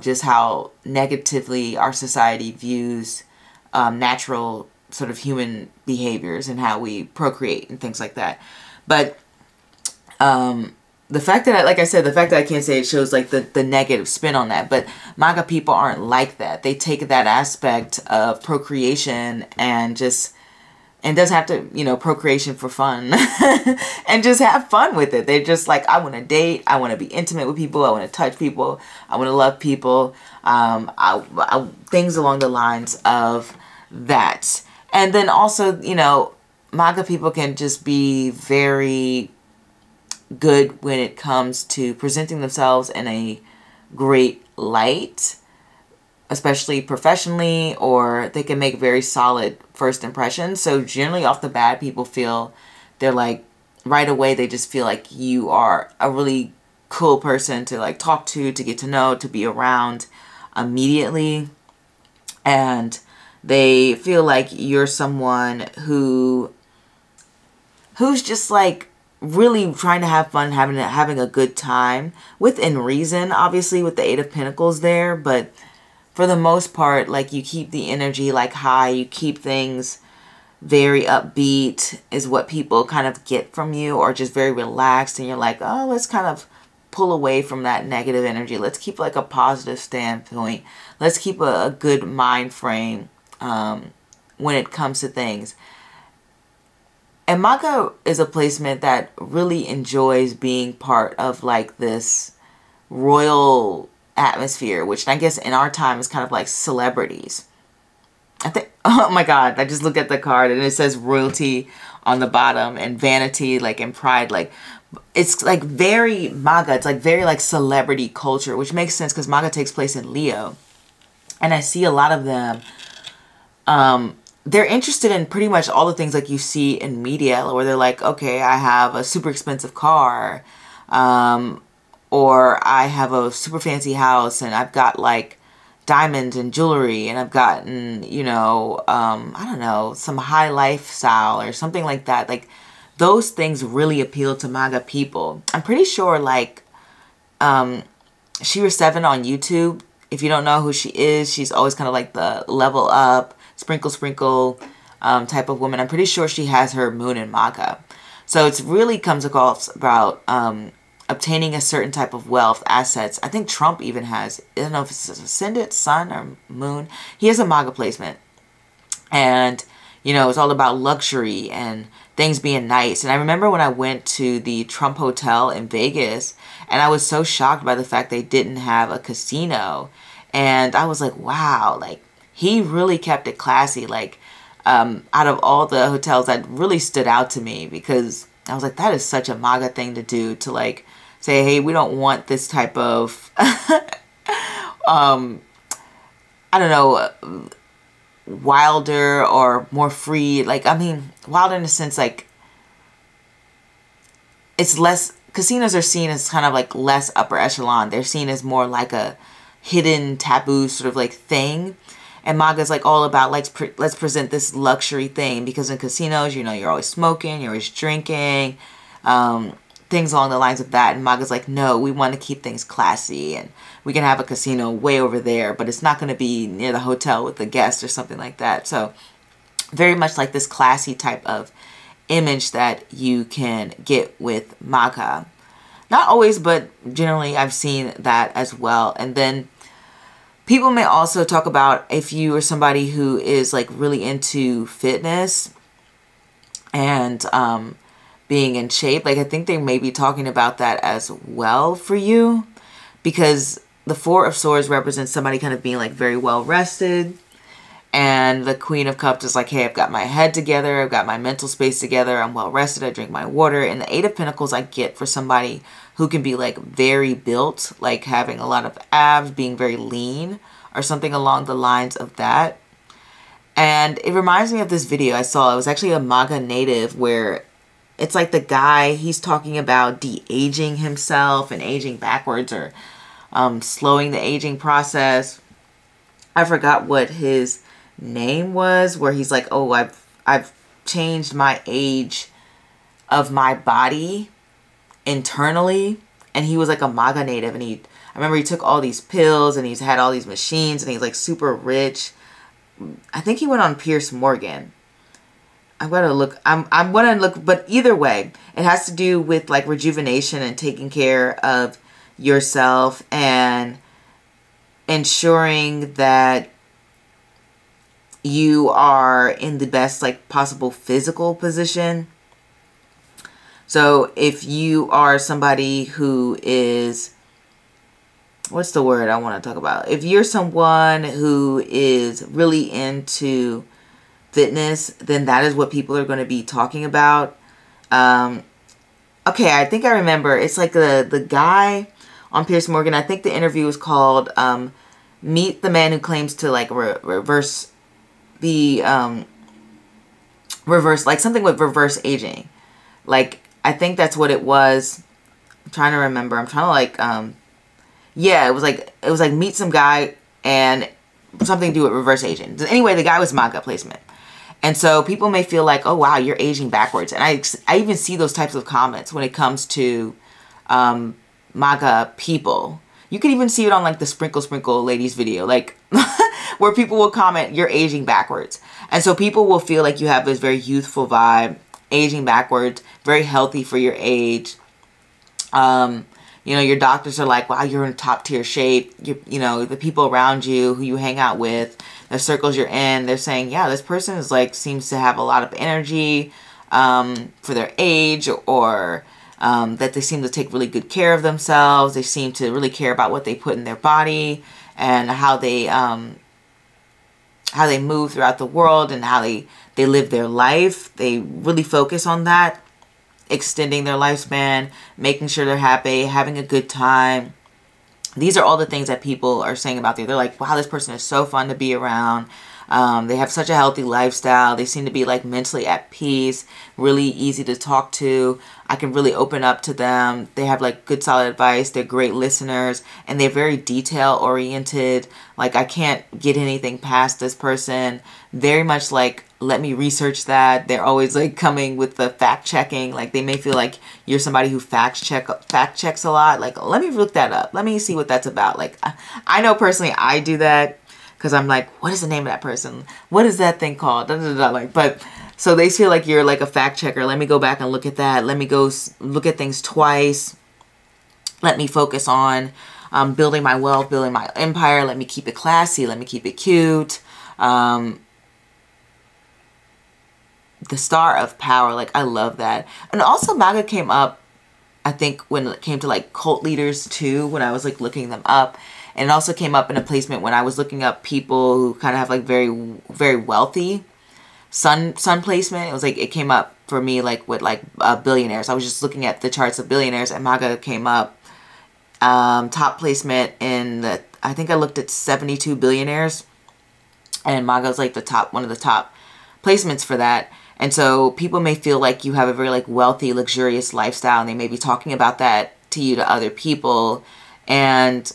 just how negatively our society views natural sort of human behaviors and how we procreate and things like that. But the fact that, like I said, the fact that I can't say it shows like the negative spin on that. But MAGA people aren't like that. They take that aspect of procreation and doesn't have to, you know, procreation for fun and just have fun with it. They're just like, I want to date. I want to be intimate with people. I want to touch people. I want to love people. Things along the lines of that. And then also, you know, MAGA people can just be very good when it comes to presenting themselves in a great light, especially professionally, or they can make very solid first impressions. So generally off the bat, people feel, they're like, right away, they just feel like you are a really cool person to like talk to get to know, to be around immediately. And they feel like you're someone who's just like really trying to have fun, having a good time within reason, obviously with the Eight of Pentacles there. But for the most part, like, you keep the energy like high, you keep things very upbeat is what people kind of get from you, or just very relaxed, and you're like, oh, let's kind of pull away from that negative energy. Let's keep like a positive standpoint. Let's keep a good mind frame when it comes to things. And MAGA is a placement that really enjoys being part of like this royal atmosphere, which I guess in our time is kind of like celebrities. I think, oh my God, I just looked at the card and it says royalty on the bottom and vanity, like, and pride. Like, it's like very MAGA. It's like very like celebrity culture, which makes sense because MAGA takes place in Leo. And I see a lot of them, they're interested in pretty much all the things like you see in media, where they're like, okay, I have a super expensive car, or I have a super fancy house, and I've got like diamonds and jewelry, and I've gotten, you know, I don't know, some high lifestyle or something like that. Like, those things really appeal to MAGA people. I'm pretty sure like Shira 7 on YouTube, if you don't know who she is, she's always kind of like the level up, sprinkle sprinkle type of woman. I'm pretty sure she has her moon in MAGA. So it's really comes across about obtaining a certain type of wealth, assets. I think Trump even has, I don't know if it's ascendant, sun, or moon. He has a MAGA placement. And, You know, it's all about luxury and things being nice. And I remember when I went to the Trump Hotel in Vegas, and I was so shocked by the fact they didn't have a casino. And I was like, wow, like, he really kept it classy. Like, out of all the hotels, that really stood out to me, because I was like, that is such a MAGA thing to do, to like say, hey, we don't want this type of, I don't know, wilder or more free. Like, I mean, wilder in the sense, like, it's less, casinos are seen as kind of like less upper echelon. They're seen as more like a hidden taboo sort of like thing. And MAGA is like all about, let's present this luxury thing, because in casinos, you know, you're always smoking, you're always drinking, things along the lines of that. And MAGA's like, no, we want to keep things classy, and we can have a casino way over there, but it's not going to be near the hotel with the guests or something like that. So very much like this classy type of image that you can get with MAGA. Not always, but generally I've seen that as well. And then people may also talk about if you are somebody who is like really into fitness and being in shape. Like, I think they may be talking about that as well for you, because the Four of Swords represents somebody kind of being like very well rested. And the Queen of Cups is like, hey, I've got my head together. I've got my mental space together. I'm well rested. I drink my water. And the Eight of Pentacles I get for somebody who can be like very built, like having a lot of abs, being very lean, or something along the lines of that. And it reminds me of this video I saw. It was actually a MAGA native, where it's like the guy, he's talking about de-aging himself and aging backwards, or slowing the aging process. I forgot what his name was, where he's like, oh, I've changed my age of my body internally. And he was like a MAGA native, and I remember he took all these pills, and he's had all these machines, and he's like super rich. I think he went on Piers Morgan. I'm gonna look, but either way, it has to do with like rejuvenation and taking care of yourself and ensuring that you are in the best like possible physical position. So if you are somebody who is, what's the word I want to talk about? If you're someone who is really into fitness, then that is what people are going to be talking about. Okay, I think I remember. It's like the guy on Piers Morgan. I think the interview was called Meet the Man Who Claims to like reverse like something with reverse aging. Like, I think that's what it was. I'm trying to remember. I'm trying to like yeah, it was like meet some guy and something to do with reverse aging. Anyway, the guy was MAGA placement. And so people may feel like, oh, wow, you're aging backwards. And I even see those types of comments when it comes to MAGA people. You can even see it on like the Sprinkle Ladies video, like where people will comment, you're aging backwards. And so people will feel like you have this very youthful vibe, aging backwards, very healthy for your age. You know, your doctors are like, wow, you're in top tier shape. You know, the people around you who you hang out with, the circles you're in, they're saying, yeah, this person is like, seems to have a lot of energy for their age, or that they seem to take really good care of themselves. They seem to really care about what they put in their body and how they move throughout the world and how they live their life. They really focus on that, extending their lifespan, making sure they're happy, having a good time. These are all the things that people are saying about them. They're like, wow, this person is so fun to be around. They have such a healthy lifestyle. They seem to be like mentally at peace, really easy to talk to. I can really open up to them. They have like good solid advice. They're great listeners, and they're very detail oriented. Like, I can't get anything past this person. Very much like, let me research that. They're always like coming with the fact checking. Like, they may feel like you're somebody who fact checks a lot. Like, let me look that up. Let me see what that's about. Like, I know personally I do that. Because I'm like, what is the name of that person? What is that thing called? Da, da, da, like, but so they feel like you're like a fact checker. Let me go back and look at that. Let me go look at things twice. Let me focus on building my wealth, building my empire. Let me keep it classy. Let me keep it cute. the Star of Power. Like, I love that. And also MAGA came up, I think, when it came to like cult leaders too, when I was like looking them up. And it also came up in a placement when I was looking up people who kind of have like very, very wealthy sun placement. It was like, it came up for me like with like billionaires. I was just looking at the charts of billionaires, and MAGA came up top placement in the, I think I looked at 72 billionaires, and MAGA was like the top, one of the top placements for that. And so people may feel like you have a very like wealthy, luxurious lifestyle, and they may be talking about that to you, to other people. And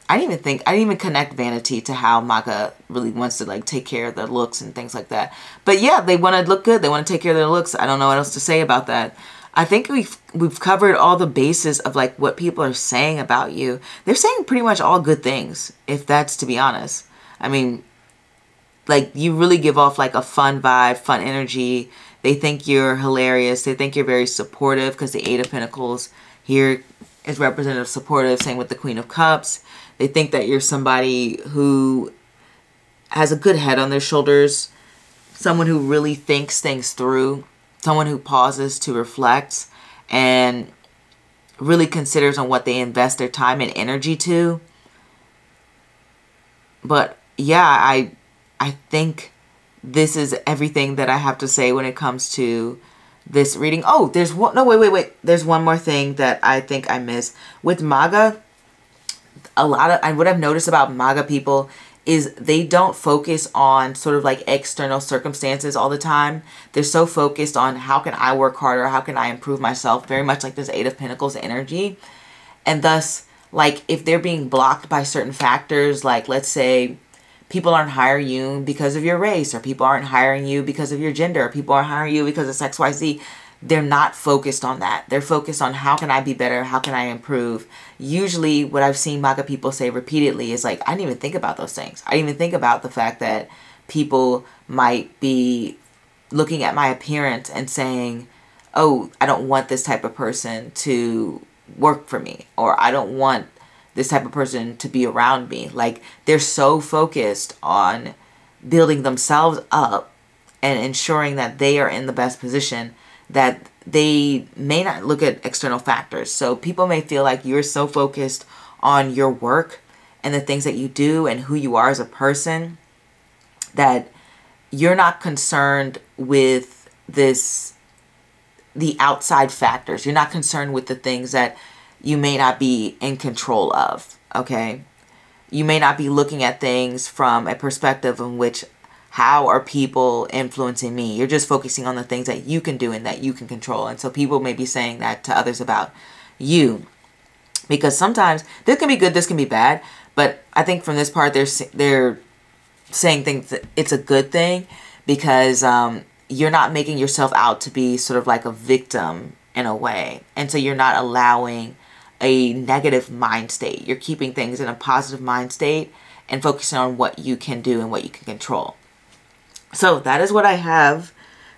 I didn't even connect vanity to how MAGA really wants to like take care of their looks and things like that. But yeah, they want to look good. They want to take care of their looks. I don't know what else to say about that. I think we've covered all the bases of like what people are saying about you. They're saying pretty much all good things, if that's to be honest. I mean, like, you really give off like a fun vibe, fun energy. They think you're hilarious. They think you're very supportive, because the Eight of Pentacles here is representative supportive. Same with the Queen of Cups. They think that you're somebody who has a good head on their shoulders, someone who really thinks things through, someone who pauses to reflect and really considers on what they invest their time and energy to. But yeah, I think this is everything that I have to say when it comes to this reading. Oh, there's one, no, wait. There's one more thing that I think I missed. With MAGA, what I've noticed about MAGA people is they don't focus on sort of like external circumstances all the time. They're so focused on how can I work harder? How can I improve myself? Very much like this Eight of Pentacles energy. And thus, like, if they're being blocked by certain factors, like let's say people aren't hiring you because of your race, or people aren't hiring you because of your gender, or people aren't hiring you because of XYZ, they're not focused on that. They're focused on how can I be better? How can I improve? Usually what I've seen MAGA people say repeatedly is like, I didn't even think about those things. I didn't even think about the fact that people might be looking at my appearance and saying, oh, I don't want this type of person to work for me, or I don't want this type of person to be around me. Like, they're so focused on building themselves up and ensuring that they are in the best position that they may not look at external factors. So people may feel like you're so focused on your work and the things that you do and who you are as a person that you're not concerned with the outside factors. You're not concerned with the things that you may not be in control of, okay? You may not be looking at things from a perspective in which, how are people influencing me? You're just focusing on the things that you can do and that you can control. And so people may be saying that to others about you. Because sometimes this can be good, this can be bad. But I think from this part, they're saying things that it's a good thing, because you're not making yourself out to be sort of like a victim in a way. And so you're not allowing a negative mind state. You're keeping things in a positive mind state and focusing on what you can do and what you can control. So that is what I have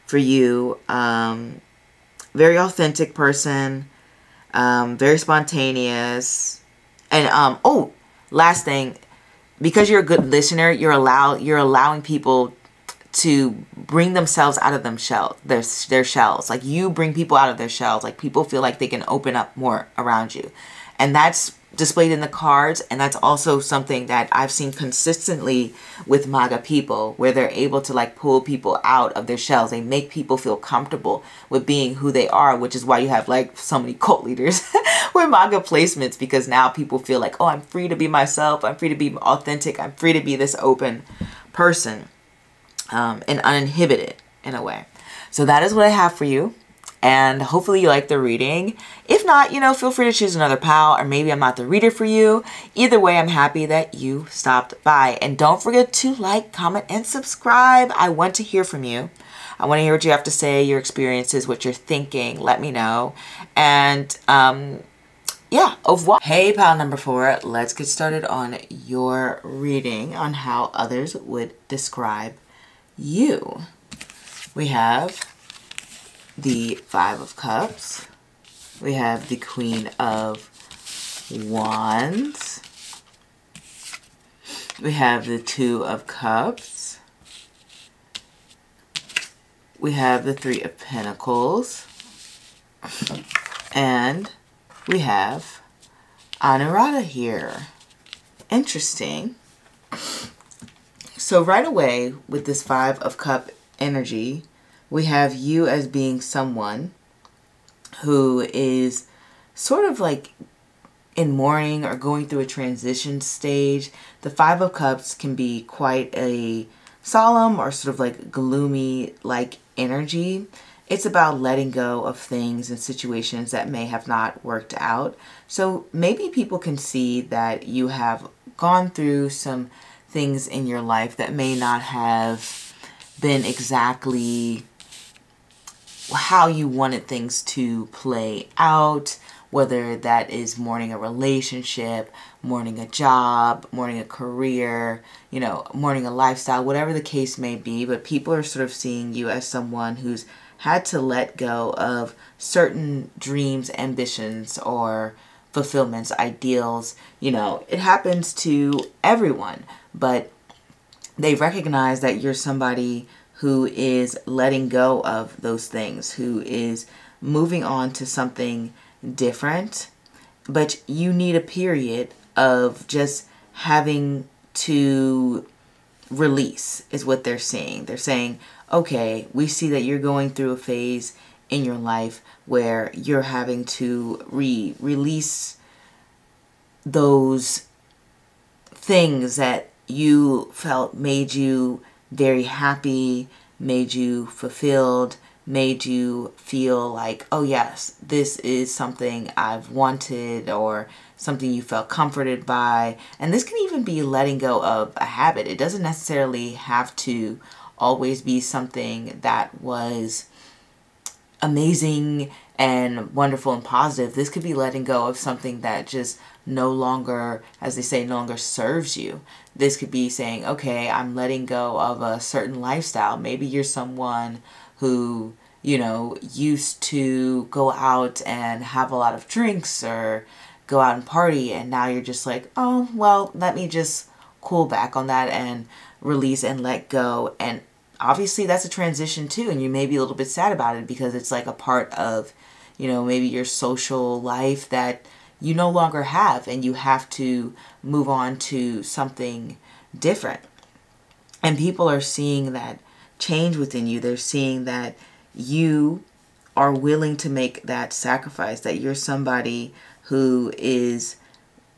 for you. Very authentic person, very spontaneous. And oh, last thing, because you're a good listener, you're allowing people to bring themselves out of their shells. Like, you bring people out of their shells. Like, people feel like they can open up more around you. And that's displayed in the cards. And that's also something that I've seen consistently with MAGA people, where they're able to like pull people out of their shells. They make people feel comfortable with being who they are, which is why you have like so many cult leaders with MAGA placements, because now people feel like, oh, I'm free to be myself. I'm free to be authentic. I'm free to be this open person. And uninhibited in a way. So that is what I have for you. And hopefully you like the reading. If not, you know, feel free to choose another pal, or maybe I'm not the reader for you. Either way, I'm happy that you stopped by. And don't forget to like, comment, and subscribe. I want to hear from you. I want to hear what you have to say, your experiences, what you're thinking. Let me know. And yeah, au revoir. Hey, pal number 4. Let's get started on your reading on how others would describe you. We have the Five of Cups. We have the Queen of Wands. We have the Two of Cups. we have the Three of Pentacles. And we have Anurata here. Interesting. So right away with this Five of Cup energy, we have you as being someone who is sort of like in mourning or going through a transition stage. The Five of Cups can be quite a solemn or sort of like gloomy like energy. It's about letting go of things and situations that may have not worked out. So maybe people can see that you have gone through some things in your life that may not have been exactly how you wanted things to play out, whether that is mourning a relationship, mourning a job, mourning a career, you know, mourning a lifestyle, whatever the case may be. But people are sort of seeing you as someone who's had to let go of certain dreams, ambitions, or fulfillments, ideals. You know, it happens to everyone, but they recognize that you're somebody who is letting go of those things, who is moving on to something different. But you need a period of just having to release, is what they're saying. They're saying, okay, we see that you're going through a phase in your life where you're having to release those things that you felt made you very happy, made you fulfilled, made you feel like, oh yes, this is something I've wanted, or something you felt comforted by. And this can even be letting go of a habit. It doesn't necessarily have to always be something that was amazing and wonderful and positive. This could be letting go of something that just no longer, as they say, no longer serves you. This could be saying, okay, I'm letting go of a certain lifestyle. Maybe you're someone who, you know, used to go out and have a lot of drinks or go out and party, and now you're just like, oh, well, let me just cool back on that and release and let go. And obviously that's a transition too, and you may be a little bit sad about it because it's like a part of, you know, maybe your social life that you no longer have, and you have to move on to something different. And people are seeing that change within you. They're seeing that you are willing to make that sacrifice, that you're somebody who is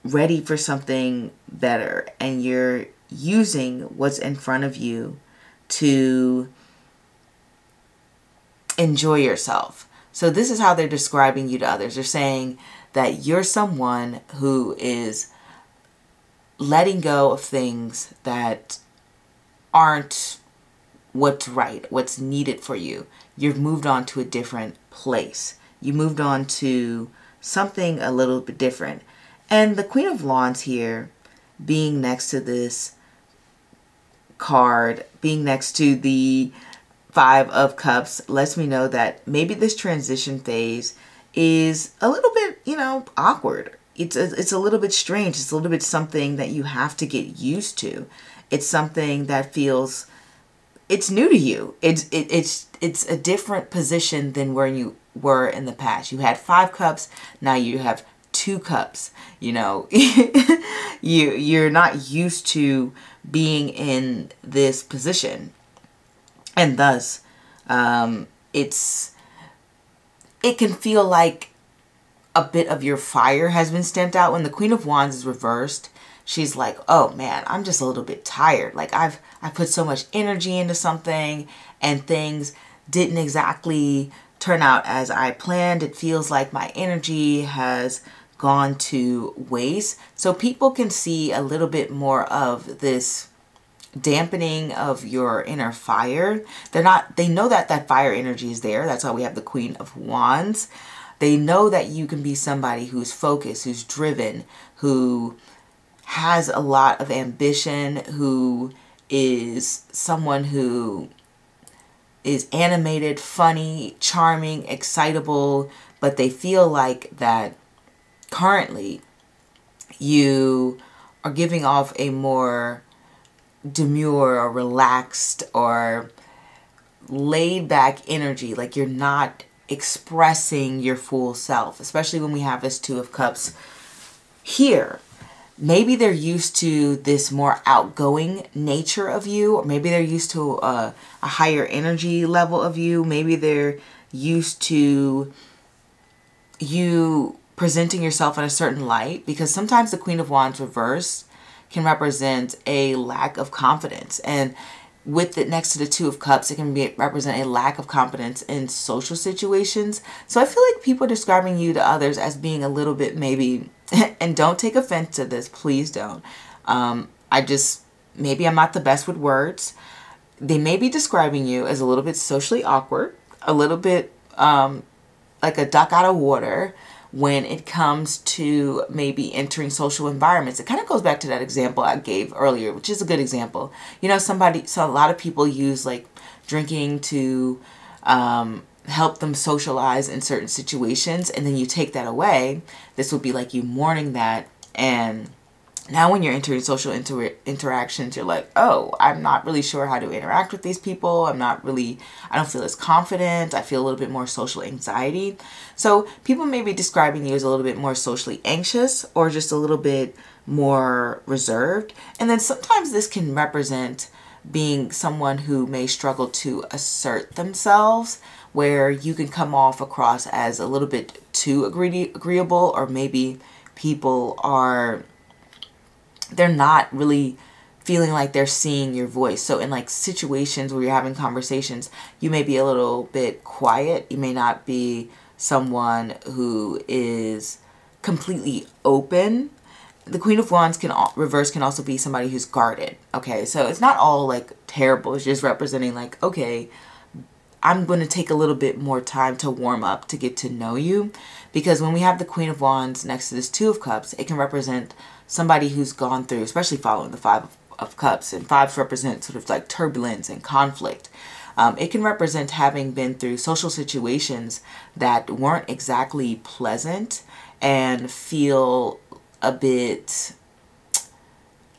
ready for something better, and you're using what's in front of you to enjoy yourself. So this is how they're describing you to others. They're saying that you're someone who is letting go of things that aren't what's right, what's needed for you. You've moved on to a different place. You moved on to something a little bit different. And the Queen of Wands here, being next to this card, being next to the Five of Cups, lets me know that maybe this transition phase is a little bit, you know, awkward. It's a little bit strange. It's a little bit something that you have to get used to. It's something that feels, it's new to you. It's a different position than where you were in the past. You had 5 cups, now you have 2 cups. You know, you're not used to being in this position, and thus it can feel like a bit of your fire has been stamped out. When the Queen of Wands is reversed, she's like, oh man, I'm just a little bit tired. Like I put so much energy into something and things didn't exactly turn out as I planned. It feels like my energy has gone to waste. So people can see a little bit more of this dampening of your inner fire. They know that that fire energy is there. That's why we have the Queen of Wands. They know that you can be somebody who's focused, who's driven, who has a lot of ambition, who is someone who is animated, funny, charming, excitable, but they feel like that currently you are giving off a more demure or relaxed or laid back energy, like you're not expressing your full self, especially when we have this Two of Cups here. Maybe they're used to this more outgoing nature of you, or maybe they're used to a higher energy level of you. Maybe they're used to you presenting yourself in a certain light, because sometimes the Queen of Wands reversed can represent a lack of confidence. And with it next to the Two of Cups, it can represent a lack of confidence in social situations. So I feel like people are describing you to others as being a little bit maybe, and don't take offense to this, please don't. Maybe I'm not the best with words. They may be describing you as a little bit socially awkward, a little bit like a duck out of water when it comes to maybe entering social environments. It kind of goes back to that example I gave earlier, which is a good example. You know, so a lot of people use like drinking to help them socialize in certain situations, and then you take that away. This would be like you mourning that, and now when you're entering social interactions, you're like, oh, I'm not really sure how to interact with these people. I don't feel as confident. I feel a little bit more social anxiety. So people may be describing you as a little bit more socially anxious, or just a little bit more reserved. And then sometimes this can represent being someone who may struggle to assert themselves, where you can come off across as a little bit too agreeable, or maybe people they're not really feeling like they're seeing your voice. So in like situations where you're having conversations, you may be a little bit quiet. You may not be someone who is completely open. The Queen of Wands reverse can also be somebody who's guarded. Okay, so it's not all like terrible. It's just representing like, okay, I'm going to take a little bit more time to warm up, to get to know you. Because when we have the Queen of Wands next to this Two of Cups, it can represent somebody who's gone through, especially following the Five of Cups, and fives represent sort of like turbulence and conflict. It can represent having been through social situations that weren't exactly pleasant, and feel a bit,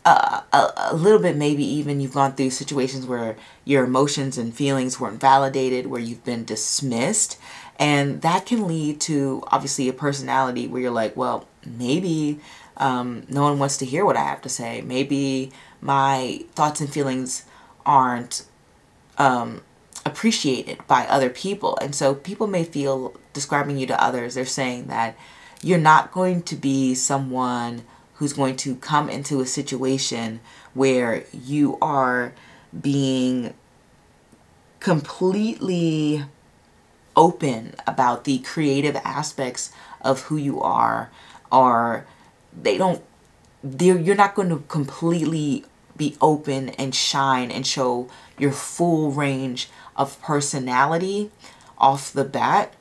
a little bit, maybe even you've gone through situations where your emotions and feelings weren't validated, where you've been dismissed. And that can lead to, obviously, a personality where you're like, well, maybe no one wants to hear what I have to say. Maybe my thoughts and feelings aren't appreciated by other people. And so people may feel, describing you to others, they're saying that you're not going to be someone who's going to come into a situation where you are being completely open about the creative aspects of who you are, or you're not going to completely be open and shine and show your full range of personality off the bat.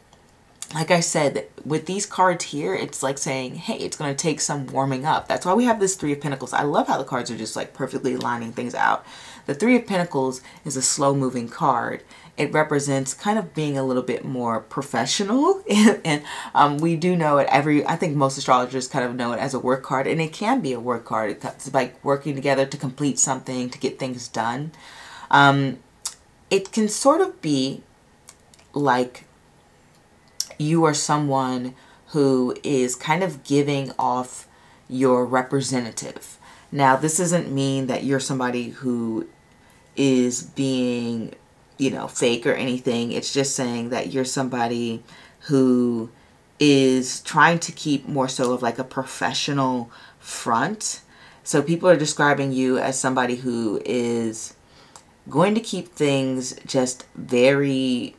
Like I said, with these cards here, it's like saying, hey, it's going to take some warming up. That's why we have this Three of Pentacles. I love how the cards are just like perfectly lining things out. The Three of Pentacles is a slow moving card. It represents kind of being a little bit more professional. And we do know it I think most astrologers kind of know it as a work card. And it can be a work card. It's like working together to complete something, to get things done. It can sort of be like you are someone who is kind of giving off your representative. Now, this doesn't mean that you're somebody who is being, fake or anything. It's just saying that you're somebody who is trying to keep more so of like a professional front. So people are describing you as somebody who is going to keep things just very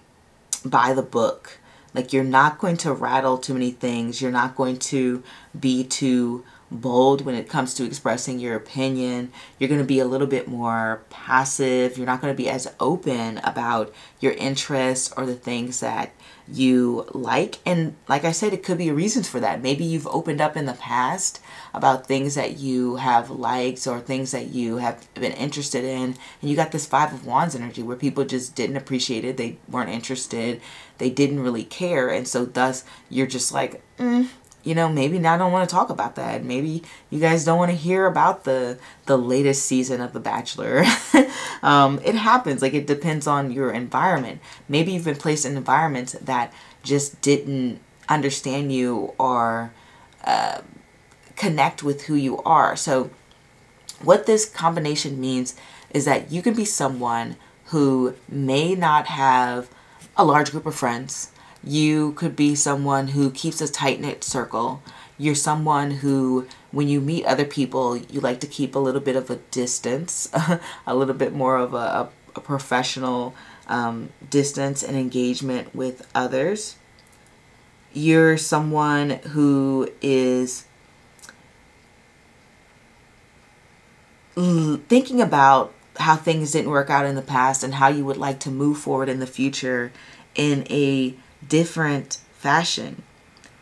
by the book. Like, you're not going to rattle too many things. You're not going to be too bold when it comes to expressing your opinion. You're going to be a little bit more passive. You're not going to be as open about your interests or the things that you like. And like I said, it could be reasons for that. Maybe you've opened up in the past about things that you have liked or things that you have been interested in. And you got this Five of Wands energy where people just didn't appreciate it. They weren't interested. They didn't really care. And so thus you're just like, you know, maybe now don't want to talk about that. Maybe you guys don't want to hear about the latest season of The Bachelor. It happens. Like, it depends on your environment. Maybe you've been placed in environments that just didn't understand you or connect with who you are. So what this combination means is that you can be someone who may not have a large group of friends. You could be someone who keeps a tight-knit circle. You're someone who, when you meet other people, you like to keep a little bit of a distance, a little bit more of a professional distance and engagement with others. You're someone who is thinking about how things didn't work out in the past and how you would like to move forward in the future in a different fashion.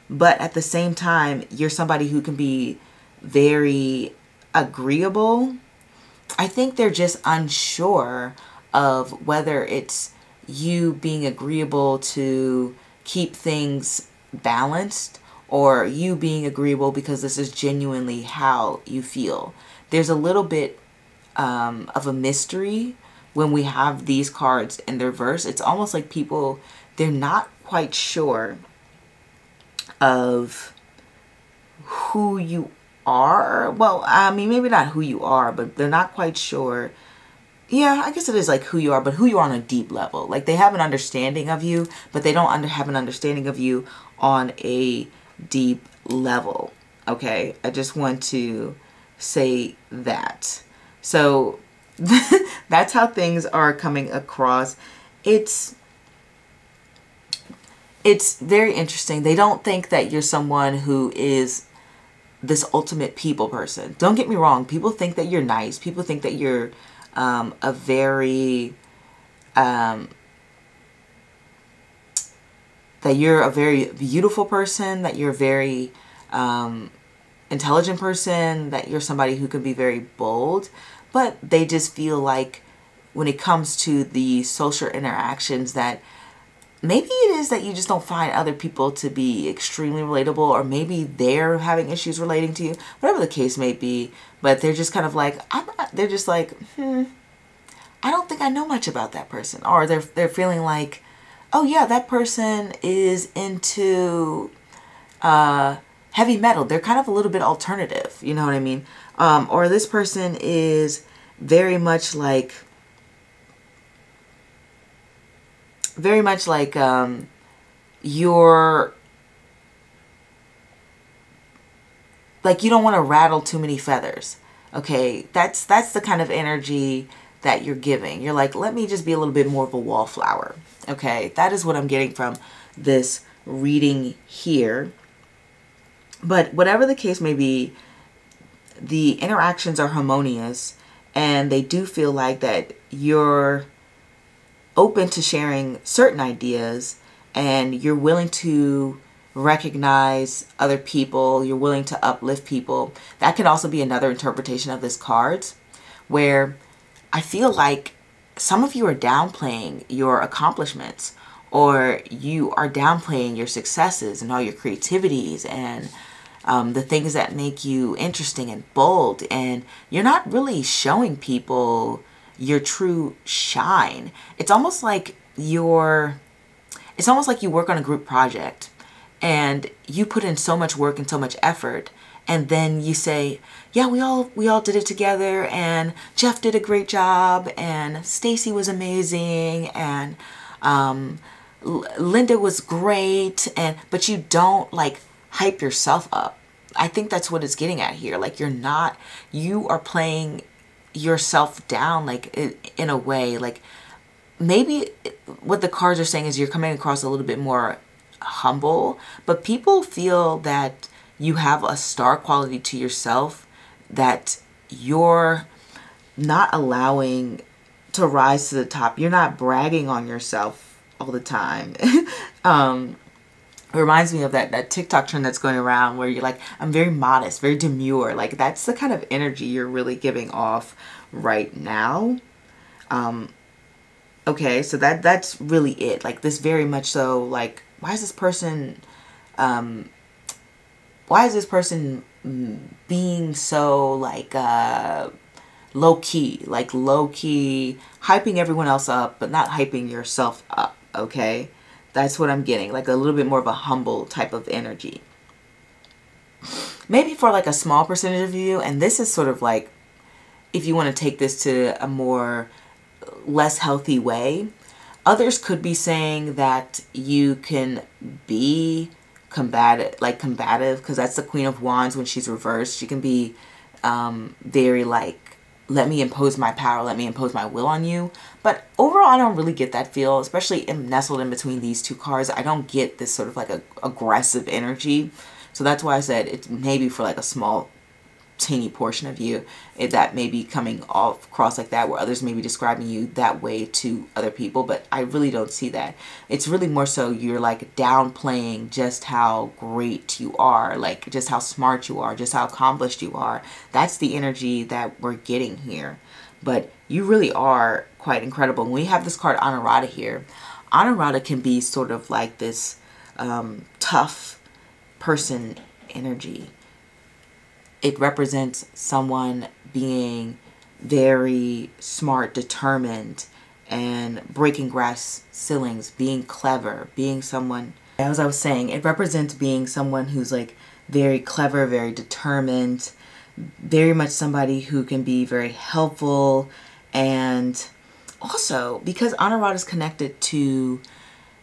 But at the same time, you're somebody who can be very agreeable. I think they're just unsure of whether it's you being agreeable to keep things balanced or you being agreeable because this is genuinely how you feel. There's a little bit of a mystery when we have these cards in the reverse. It's almost like people, they're not quite sure of who you are. Well, I mean, maybe not who you are, but they're not quite sure. Yeah, I guess it is like who you are, but who you are on a deep level. Like, they have an understanding of you, but they don't have an understanding of you on a deep level. Okay, I just want to say that. So that's how things are coming across. It's very interesting. They don't think that you're someone who is this ultimate people person. Don't get me wrong. People think that you're nice. People think that you're a very beautiful person, that you're a very intelligent person, that you're somebody who can be very bold. But they just feel like when it comes to the social interactions that maybe it is that you just don't find other people to be extremely relatable, or maybe they're having issues relating to you, whatever the case may be. But they're just kind of like, they're just like, I don't think I know much about that person. Or they're feeling like, oh yeah, that person is into heavy metal. They're kind of a little bit alternative, you know what I mean? Or this person is very much like you're like, you don't want to rattle too many feathers. Okay, that's the kind of energy that you're giving. You're like, let me just be a little bit more of a wallflower. Okay, that is what I'm getting from this reading here. But whatever the case may be, the interactions are harmonious, and they do feel like that you're open to sharing certain ideas, and you're willing to recognize other people. You're willing to uplift people. That can also be another interpretation of this cards, where I feel like some of you are downplaying your accomplishments, or you are downplaying your successes and all your creativities and the things that make you interesting and bold, and you're not really showing people your true shine. It's almost like you work on a group project and you put in so much work and so much effort, and then you say, yeah, we all did it together, and Jeff did a great job, and Stacy was amazing, and Linda was great, but you don't like hype yourself up. I think that's what it's getting at here. Like, you are playing yourself down, like in a way. Like, maybe what the cards are saying is you're coming across a little bit more humble, but people feel that you have a star quality to yourself that you're not allowing to rise to the top. You're not bragging on yourself all the time. It reminds me of that TikTok trend that's going around where you're like, I'm very modest, very demure. Like, that's the kind of energy you're really giving off right now. Okay, so that's really it. Like, this very much so, like, why is this person why is this person being so like low key, hyping everyone else up, but not hyping yourself up. Okay, that's what I'm getting, like a little bit more of a humble type of energy. Maybe for like a small percentage of you, and this is sort of like, if you want to take this to a more less healthy way, others could be saying that you can be combative, because that's the Queen of Wands when she's reversed. She can be very like, let me impose my power, let me impose my will on you. But overall, I don't really get that feel, especially nestled in between these two cards. I don't get this sort of like a aggressive energy. So that's why I said it's maybe for like a small, teeny portion of you that may be coming off across like that, where others may be describing you that way to other people. But I really don't see that. It's really more so you're like downplaying just how great you are, like just how smart you are, just how accomplished you are. That's the energy that we're getting here. But you really are quite incredible. When we have this card Anurata here, Anurata can be sort of like this tough person energy. It represents someone being very smart, determined, and breaking glass ceilings, being clever, being someone, as I was saying, it represents being someone who's like very clever, very determined, very much somebody who can be very helpful. And also, because Anurata is connected to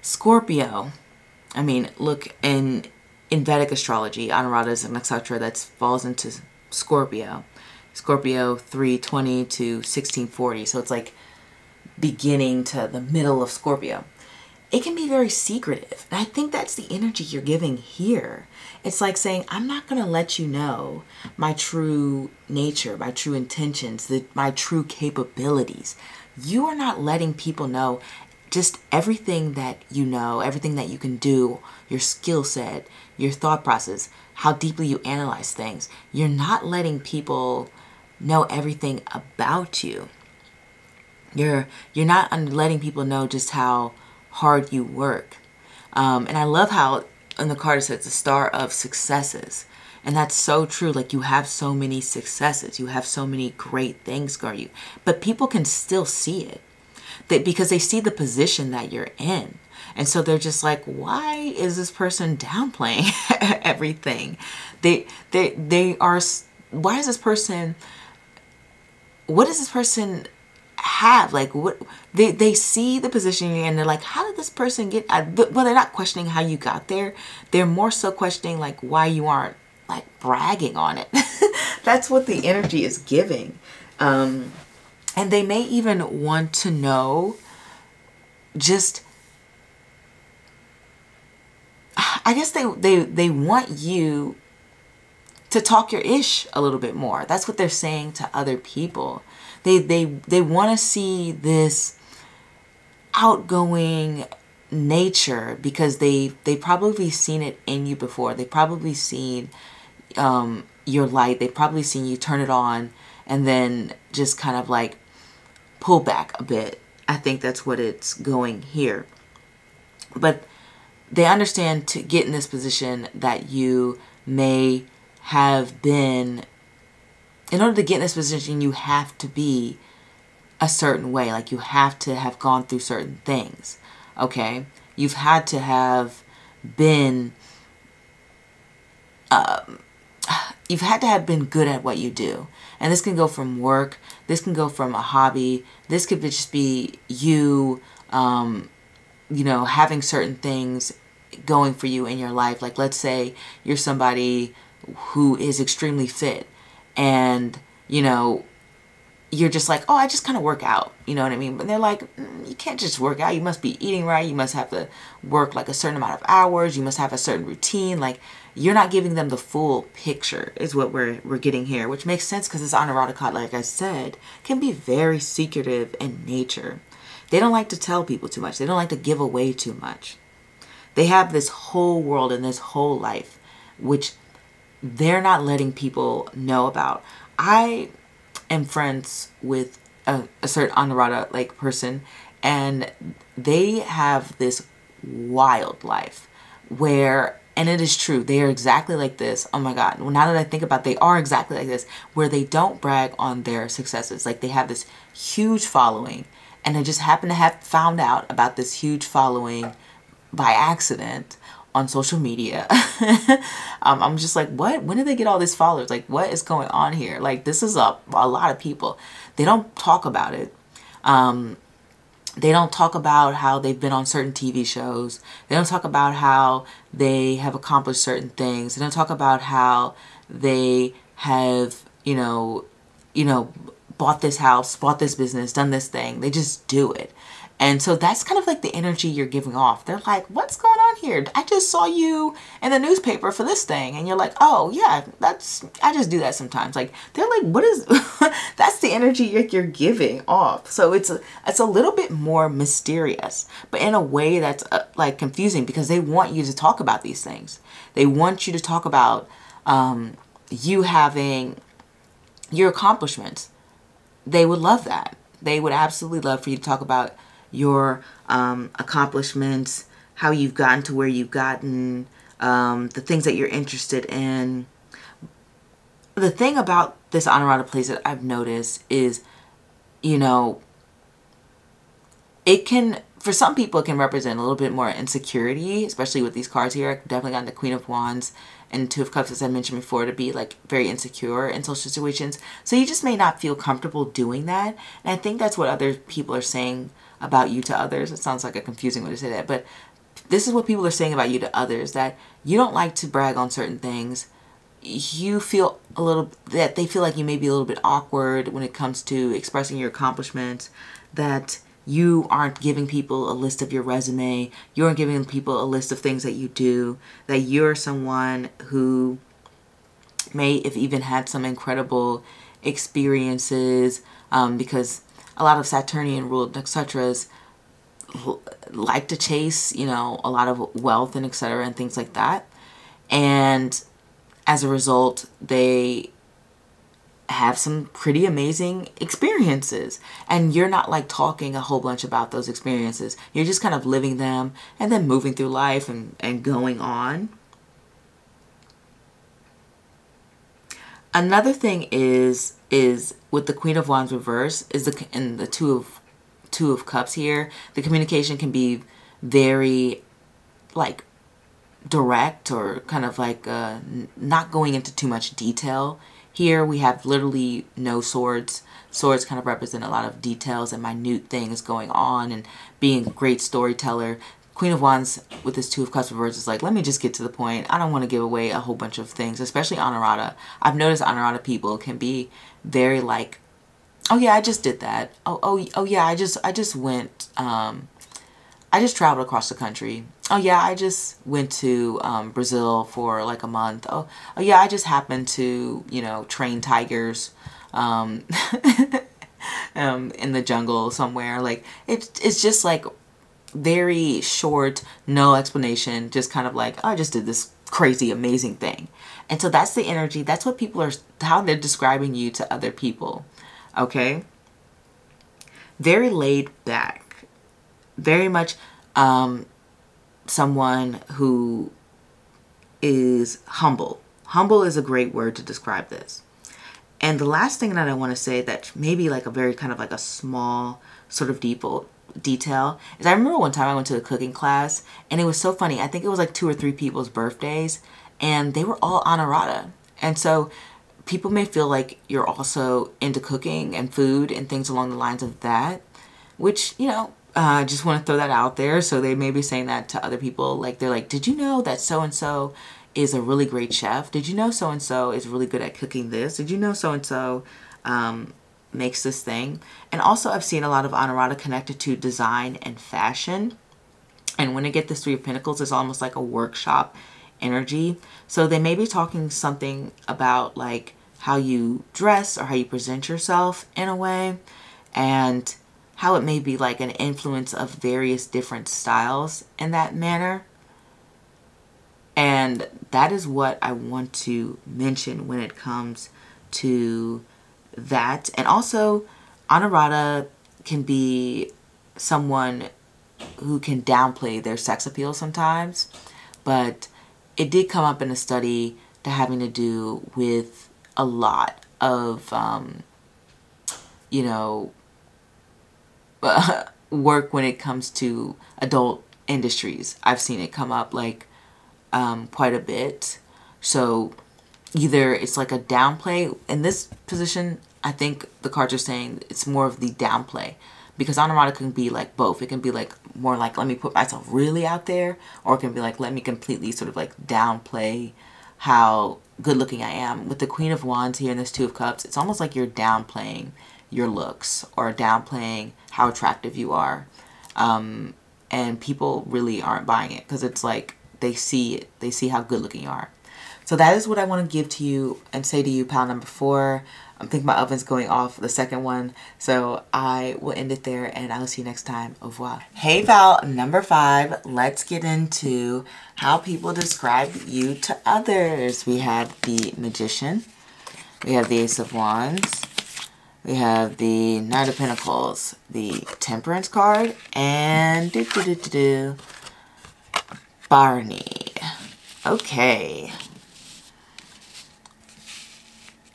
Scorpio, I mean, look, in Vedic astrology, Anurata is a nakshatra that falls into Scorpio. Scorpio 320 to 1640. So it's like beginning to the middle of Scorpio. It can be very secretive. And I think that's the energy you're giving here. It's like saying, I'm not going to let you know my true nature, my true intentions, my true capabilities. You are not letting people know just everything that you know, everything that you can do, your skill set, your thought process, how deeply you analyze things. You're not letting people know everything about you. You're not letting people know just how hard you work. And I love how in the card it says the star of successes. And that's so true. Like, you have so many successes. You have so many great things for you. But people can still see it. Because they see the position that you're in. And so they're just like, why is this person downplaying everything? They are, why is this person, what does this person have? Like, what, they see the position you're in, and they're like, how did this person get, well, they're not questioning how you got there. They're more so questioning like why you aren't like bragging on it. That's what the energy is giving. And they may even want to know just, I guess they want you to talk your ish a little bit more. That's what they're saying to other people. They want to see this outgoing nature because they've probably seen it in you before. They've probably seen your light. They've probably seen you turn it on and then just kind of like pull back a bit. I think that's what it's going here. But they understand to get in this position that you may have been, in order to get in this position, you have to be a certain way. Like, you have to have gone through certain things. Okay? You've had to have been, you've had to have been good at what you do. And this can go from work. This can go from a hobby. This could just be you, you know, having certain things going for you in your life. Like, let's say you're somebody who is extremely fit and, you know, you're just like, oh, I just kind of work out. You know what I mean? But they're like, you can't just work out. You must be eating right. You must have to work like a certain amount of hours. You must have a certain routine. Like, you're not giving them the full picture is what we're getting here, which makes sense because this Anurata card, like I said, can be very secretive in nature. They don't like to tell people too much. They don't like to give away too much. They have this whole world and this whole life, which they're not letting people know about. I am friends with a certain Anurata like person, and they have this wild life where And it is true. They are exactly like this. Oh my God. Well, now that I think about it, they are exactly like this, where they don't brag on their successes. Like they have this huge following, and they just happen to have found out about this huge following by accident on social media. I'm just like, what? When did they get all these followers? Like, what is going on here? Like, this is a lot of people. They don't talk about it. They don't talk about how they've been on certain TV shows. They don't talk about how they have accomplished certain things. They don't talk about how they have, bought this house, bought this business, done this thing. They just do it. And so that's kind of like the energy you're giving off. They're like, what's going on here? I just saw you in the newspaper for this thing. And you're like, oh yeah, I just do that sometimes. Like, they're like, what is, that's the energy you're giving off. So it's a little bit more mysterious, but in a way that's like confusing, because they want you to talk about these things. They want you to talk about you having your accomplishments. They would love that. They would absolutely love for you to talk about your accomplishments, how you've gotten to where you've gotten, the things that you're interested in. The thing about this Honorata place that I've noticed is, it can, for some people, it can represent a little bit more insecurity, especially with these cards here. I've definitely gotten the Queen of Wands and Two of Cups, as I mentioned before, to be like very insecure in social situations. So you just may not feel comfortable doing that. And I think that's what other people are saying about you to others. It sounds like a confusing way to say that, but this is what people are saying about you to others, that you don't like to brag on certain things. You feel that they feel like you may be a little bit awkward when it comes to expressing your accomplishments, that you aren't giving people a list of your resume. You aren't giving people a list of things that you do, that you're someone who may have even had some incredible experiences, because a lot of Saturnian ruled nakshatras like to chase, a lot of wealth and etc. and things like that. And as a result, they have some pretty amazing experiences, and you're not like talking a whole bunch about those experiences. You're just kind of living them and then moving through life and going on. Another thing is with the Queen of Wands reverse is the Two of Cups here. The communication can be very like direct, or kind of like not going into too much detail. Here we have literally no swords. Swords kind of represent a lot of details and minute things going on and being a great storyteller. Queen of Wands with this Two of Cups reverse is like, let me just get to the point. I don't want to give away a whole bunch of things, especially Honorata. I've noticed Honorata people can be very like, oh yeah, I just did that. Oh yeah, I just went, I just traveled across the country. Oh yeah, I just went to Brazil for like a month. Oh yeah, I just happened to, train tigers in the jungle somewhere. Like it's just like very short, no explanation, just kind of like, oh, I just did this crazy amazing thing. And so that's the energy. That's what people are, how they're describing you to other people. Okay? Very laid back. Very much someone who is humble. Humble is a great word to describe this. And the last thing that I want to say, that maybe like a very kind of like a small sort of detail, is I remember one time I went to a cooking class, and it was so funny. I think it was like 2 or 3 people's birthdays, and they were all Honorata. And so people may feel like you're also into cooking and food and things along the lines of that, which, I just want to throw that out there. So they may be saying that to other people. Like, they're like, did you know that so-and-so is a really great chef? Did you know so-and-so is really good at cooking this? Did you know so-and-so makes this thing? And also I've seen a lot of Honorata connected to design and fashion. And when I get this Three of Pentacles, it's almost like a workshop energy. So they may be talking something about like how you dress or how you present yourself in a way, and how it may be like an influence of various different styles in that manner. And that is what I want to mention when it comes to that. And also, Honorata can be someone who can downplay their sex appeal sometimes, but it did come up in a study to having to do with a lot of, you know, work when it comes to adult industries. I've seen it come up like quite a bit. So either it's like a downplay. In this position, I think the cards are saying it's more of the downplay, because honoratic can be like both. It can be like more like, let me put myself really out there, or it can be like, let me completely sort of like downplay how good looking I am. With the Queen of Wands here and this Two of Cups, it's almost like you're downplaying your looks or downplaying how attractive you are. And people really aren't buying it, because it's like they see it. They see how good looking you are. So that is what I want to give to you and say to you, pile number 4. I think my oven's going off, the second one. So I will end it there, and I'll see you next time. Au revoir. Hey, pal number 5. Let's get into how people describe you to others. We have the Magician. We have the Ace of Wands. We have the Knight of Pentacles, the Temperance card, and Barney. Okay.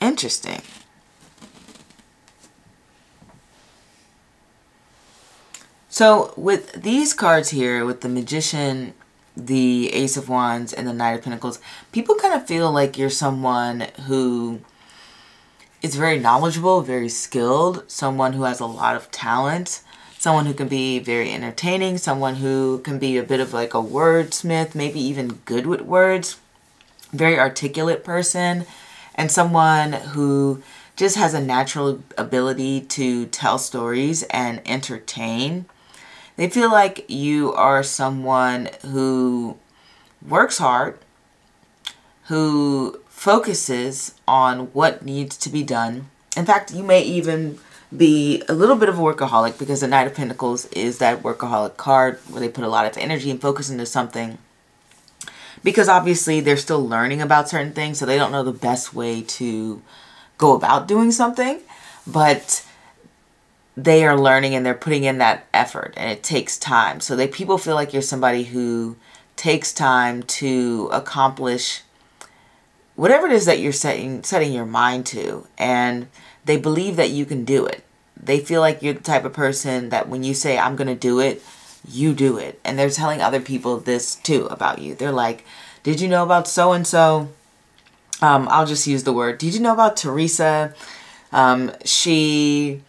Interesting. So with these cards here, with the Magician, the Ace of Wands, and the Knight of Pentacles, people kind of feel like you're someone who is very knowledgeable, very skilled, someone who has a lot of talent, someone who can be very entertaining, someone who can be a bit of like a wordsmith, maybe even good with words, very articulate person, and someone who just has a natural ability to tell stories and entertain. They feel like you are someone who works hard, who focuses on what needs to be done. In fact, you may even be a little bit of a workaholic, because the Knight of Pentacles is that workaholic card where they put a lot of energy and focus into something, because obviously they're still learning about certain things, so they don't know the best way to go about doing something, but they are learning and they're putting in that effort, and it takes time. So people feel like you're somebody who takes time to accomplish whatever it is that you're setting your mind to, and they believe that you can do it. They feel like you're the type of person that when you say, I'm going to do it, you do it. And they're telling other people this too about you. They're like, did you know about so-and-so? I'll just use the word. Did you know about Teresa? She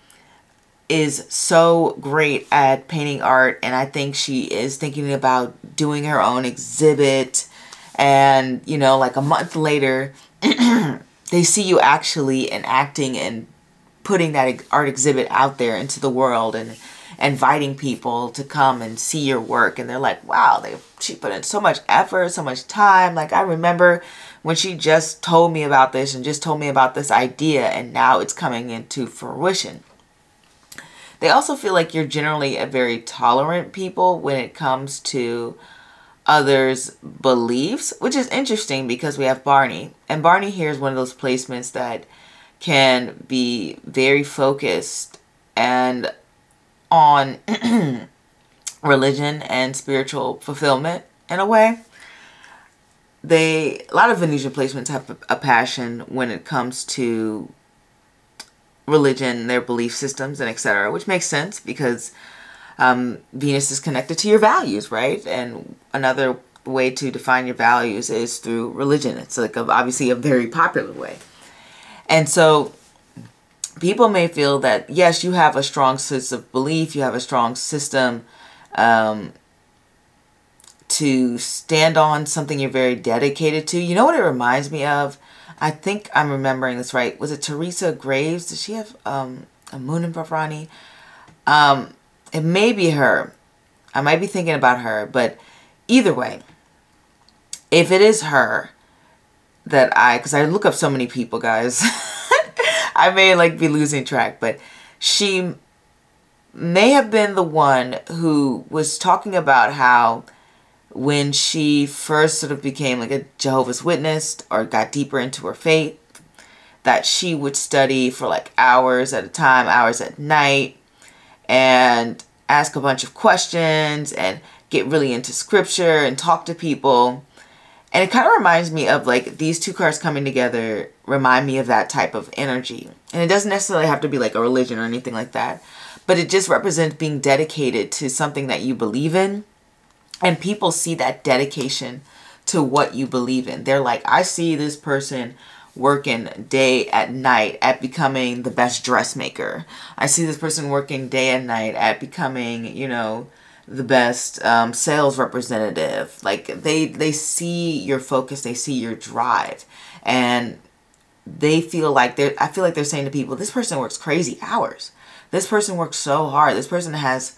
is so great at painting art, and I think she is thinking about doing her own exhibit. And, you know, like a month later, they see you actually enacting and putting that art exhibit out there into the world and inviting people to come and see your work. And they're like, wow, she put in so much effort, so much time. Like, I remember when she just told me about this and just told me about this idea, and now it's coming into fruition. They also feel like you're generally a very tolerant people when it comes to others' beliefs, which is interesting because we have Barney. And Barney here is one of those placements that can be very focused and on religion and spiritual fulfillment in a way. A lot of Venusian placements have a passion when it comes to religion, their belief systems, and etc., which makes sense because Venus is connected to your values, right? And another way to define your values is through religion. It's like obviously a very popular way. And so people may feel that, yes, you have a strong sense of belief, you have a strong system to stand on, something you're very dedicated to. You know what it reminds me of? I think I'm remembering this right. Was it Teresa Graves? Did she have a moon in Bhavrani? It may be her. I might be thinking about her, but either way, if it is her that because I look up so many people, guys, I may like be losing track, but she may have been the one who was talking about how when she first sort of became like a Jehovah's Witness or got deeper into her faith, that she would study for like hours at a time, hours at night, and ask a bunch of questions and get really into scripture and talk to people. And it kind of reminds me of like these two cards coming together remind me of that type of energy. And it doesn't necessarily have to be like a religion or anything like that. But it just represents being dedicated to something that you believe in. And people see that dedication to what you believe in. They're like, I see this person working day and night at becoming the best dressmaker. I see this person working day and night at becoming, you know, the best sales representative. Like they see your focus, they see your drive, and they feel like I feel like they're saying to people, this person works crazy hours. This person works so hard. This person has,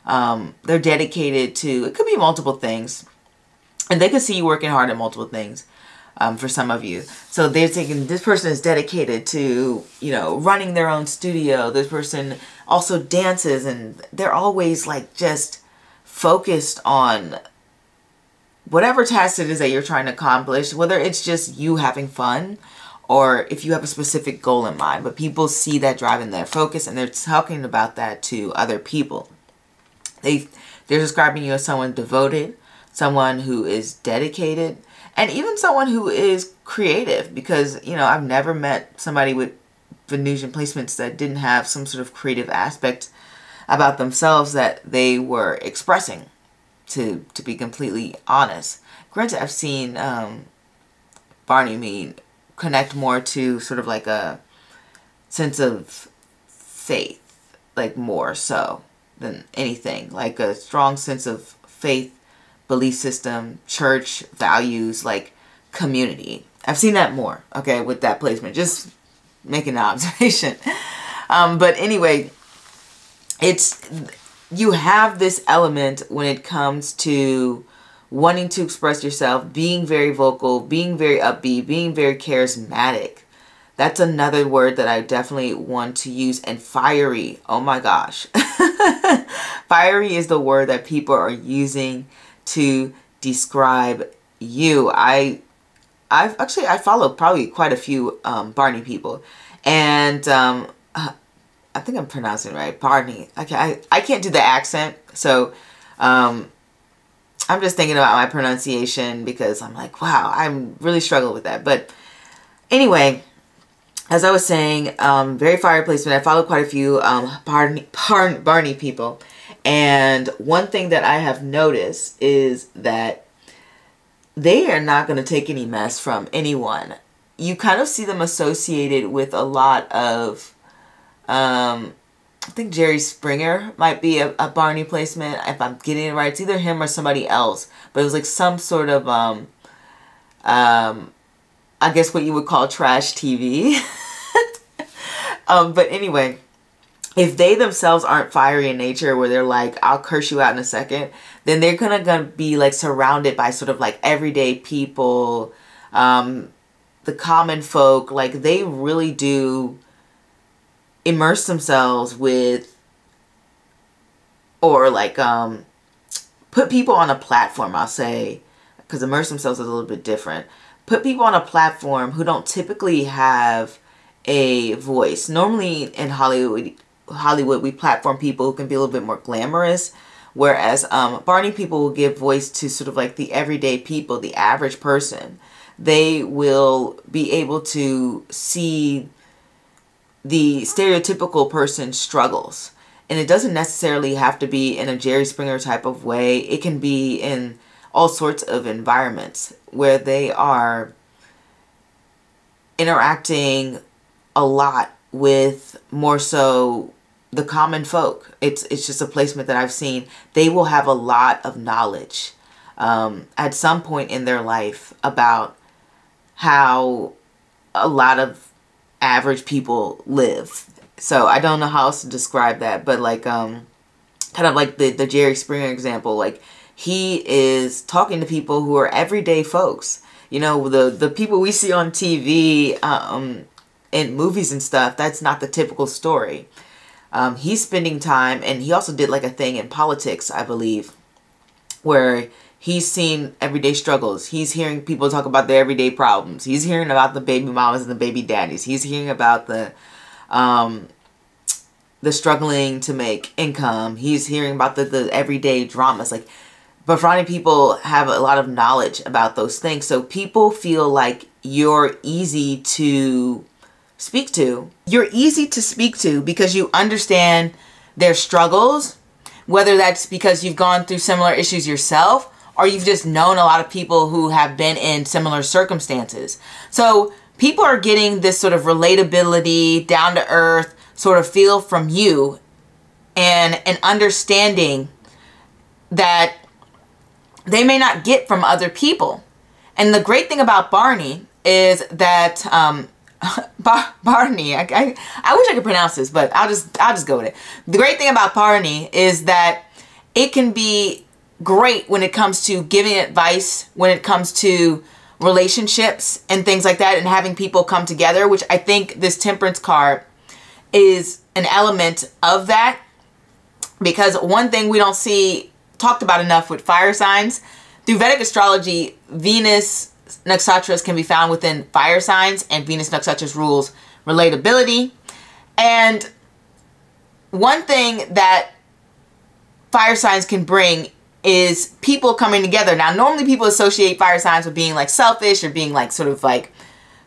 they're dedicated to, it could be multiple things. And they could see you working hard at multiple things for some of you. So they're thinking this person is dedicated to, you know, running their own studio. This person also dances, and they're always like just focused on whatever task it is that you're trying to accomplish, whether it's just you having fun or if you have a specific goal in mind. But people see that drive and that focus, and they're talking about that to other people. They're describing you as someone devoted, someone who is dedicated, and even someone who is creative, because, you know, I've never met somebody with Venusian placements that didn't have some sort of creative aspect about themselves that they were expressing, to be completely honest. Granted, I've seen Barney connect more to sort of like a sense of faith, like more so than anything, like a strong sense of faith, belief system, church, values, like community. I've seen that more, okay, with that placement, just making an observation. But anyway, you have this element when it comes to wanting to express yourself, being very vocal, being very upbeat, being very charismatic. That's another word that I definitely want to use. And fiery, oh my gosh. Fiery is the word that people are using to describe you. I follow probably quite a few Barney people, and I think I'm pronouncing it right, Barney. I can't do the accent, so I'm just thinking about my pronunciation, because I'm like, wow, I'm really struggling with that. But anyway, as I was saying, very fire placement. I follow quite a few Barney people. And one thing that I have noticed is that they are not going to take any mess from anyone. You kind of see them associated with a lot of, I think Jerry Springer might be a Barney placement, if I'm getting it right. It's either him or somebody else. But it was like some sort of, I guess what you would call trash TV. But anyway, if they themselves aren't fiery in nature, where they're like, I'll curse you out in a second, then they're gonna be like surrounded by sort of like everyday people, the common folk. Like they really do immerse themselves with, or like put people on a platform, I'll say, because immerse themselves is a little bit different. Put people on a platform who don't typically have a voice. Normally in Hollywood, we platform people who can be a little bit more glamorous, whereas Barney people will give voice to sort of like the everyday people, the average person. They will be able to see the stereotypical person's struggles. And it doesn't necessarily have to be in a Jerry Springer type of way. It can be in all sorts of environments where they are interacting a lot with more so the common folk. It's just a placement that I've seen. They will have a lot of knowledge at some point in their life about how a lot of average people live. So I don't know how else to describe that, but like kind of like the Jerry Springer example, like he is talking to people who are everyday folks. You know, the people we see on TV in movies and stuff, that's not the typical story. He's spending time, and he also did like a thing in politics, I believe, where he's seen everyday struggles. He's hearing people talk about their everyday problems. He's hearing about the baby mamas and the baby daddies. He's hearing about the struggling to make income. He's hearing about the everyday dramas. Like Bharani people have a lot of knowledge about those things. So people feel like you're easy to speak to. You're easy to speak to because you understand their struggles, whether that's because you've gone through similar issues yourself or you've just known a lot of people who have been in similar circumstances. So people are getting this sort of relatability, down to earth sort of feel from you, and an understanding that they may not get from other people. And the great thing about Barney is that Barney, I wish I could pronounce this, but I'll just go with it. The great thing about Barney is that it can be great when it comes to giving advice, when it comes to relationships and things like that, and having people come together, which I think this Temperance card is an element of that. Because one thing we don't see talked about enough with fire signs, through Vedic astrology, Venus nakshatras can be found within fire signs, and Venus nakshatras rules relatability. And one thing that fire signs can bring is people coming together. Now, normally people associate fire signs with being like selfish or being like sort of like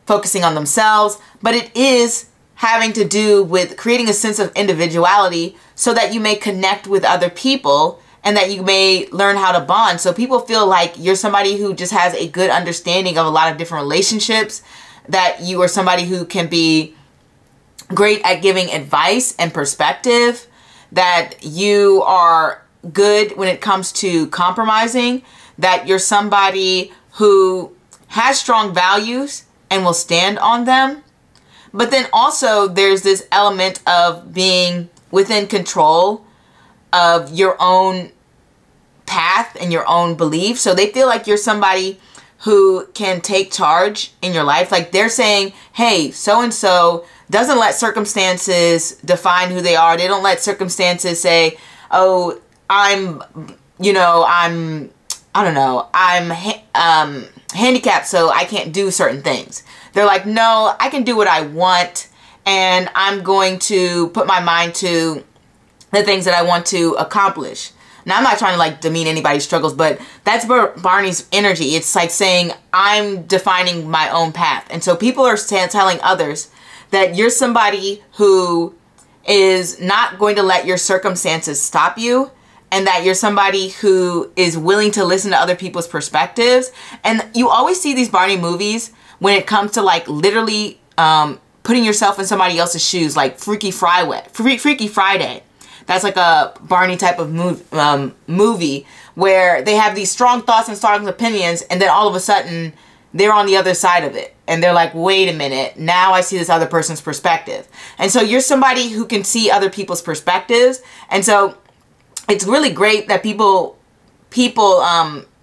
focusing on themselves, but it is having to do with creating a sense of individuality so that you may connect with other people and that you may learn how to bond. So people feel like you're somebody who just has a good understanding of a lot of different relationships, that you are somebody who can be great at giving advice and perspective, that you are good when it comes to compromising, that you're somebody who has strong values and will stand on them. But then also there's this element of being within control of your own path and your own beliefs. So they feel like you're somebody who can take charge in your life. Like they're saying, hey, so-and-so doesn't let circumstances define who they are. They don't let circumstances say, oh, I'm handicapped, so I can't do certain things. They're like, no, I can do what I want, and I'm going to put my mind to the things that I want to accomplish. Now, I'm not trying to like demean anybody's struggles, but that's Barney's energy. It's like saying, I'm defining my own path. And so people are telling others that you're somebody who is not going to let your circumstances stop you, and that you're somebody who is willing to listen to other people's perspectives. And you always see these Barney movies when it comes to like literally putting yourself in somebody else's shoes, like Freaky Friday. That's like a Barney type of movie where they have these strong thoughts and strong opinions, and then all of a sudden they're on the other side of it. And they're like, wait a minute, now I see this other person's perspective. And so you're somebody who can see other people's perspectives. And so it's really great that people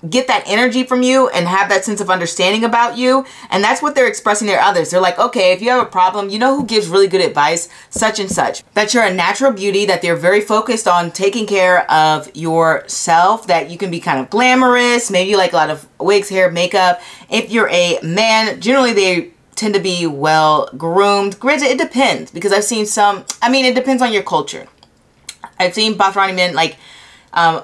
get that energy from you and have that sense of understanding about you. And that's what they're expressing to others. They're like, okay, if you have a problem, you know who gives really good advice? Such and such. That you're a natural beauty, that they're very focused on taking care of yourself, that you can be kind of glamorous, maybe you like a lot of wigs, hair, makeup. If you're a man, generally they tend to be well groomed. Granted, it depends, because I've seen some, it depends on your culture. I've seen Bafrani men, like,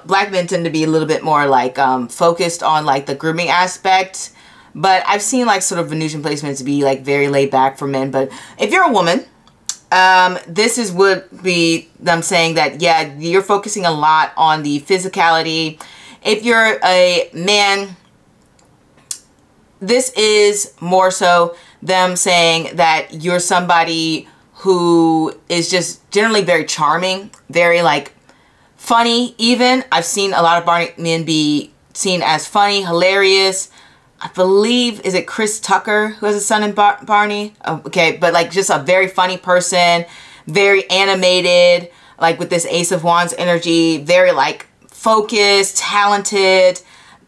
black men tend to be a little bit more like focused on like the grooming aspect, but I've seen like sort of Venusian placements be like very laid back for men. But if you're a woman, this would be them saying that, yeah, you're focusing a lot on the physicality. If you're a man, this is more so them saying that you're somebody who is just generally very charming, very like funny even. I've seen a lot of Barney men be seen as funny, hilarious. I believe, is it Chris Tucker who has a son in Barney? Oh, okay, but like just a very funny person, very animated, like with this Ace of Wands energy, very like focused, talented.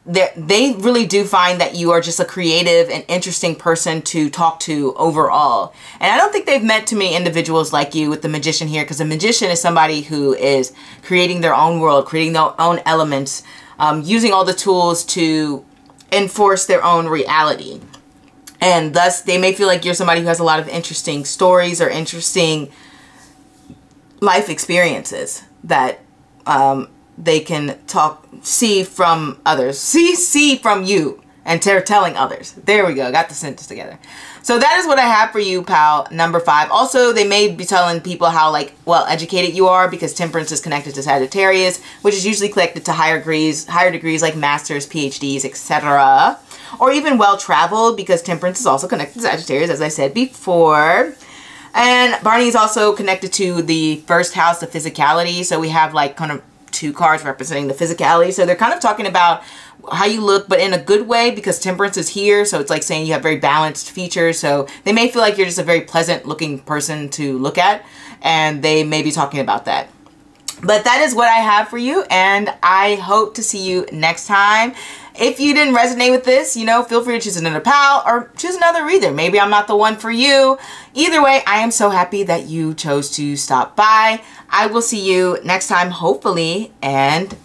They really do find that you are just a creative and interesting person to talk to overall. And I don't think they've met too many individuals like you with the Magician here, because the Magician is somebody who is creating their own world, creating their own elements, using all the tools to enforce their own reality. And thus, they may feel like you're somebody who has a lot of interesting stories or interesting life experiences that they can see from others. See from you. And they're telling others. There we go. Got the sentence together. So that is what I have for you, pal, number 5. Also, they may be telling people how, like, well educated you are, because Temperance is connected to Sagittarius, which is usually connected to higher degrees like masters, PhDs, etc. Or even well-traveled, because Temperance is also connected to Sagittarius, as I said before. And Barney is also connected to the first house, the physicality. So we have, like, kind of 2 cards representing the physicality. So they're kind of talking about how you look, but in a good way, because Temperance is here. So it's like saying you have very balanced features. So they may feel like you're just a very pleasant looking person to look at, and they may be talking about that. But that is what I have for you, and I hope to see you next time. If you didn't resonate with this, you know, feel free to choose another pal or choose another reader. Maybe I'm not the one for you. Either way, I am so happy that you chose to stop by. I will see you next time, hopefully, and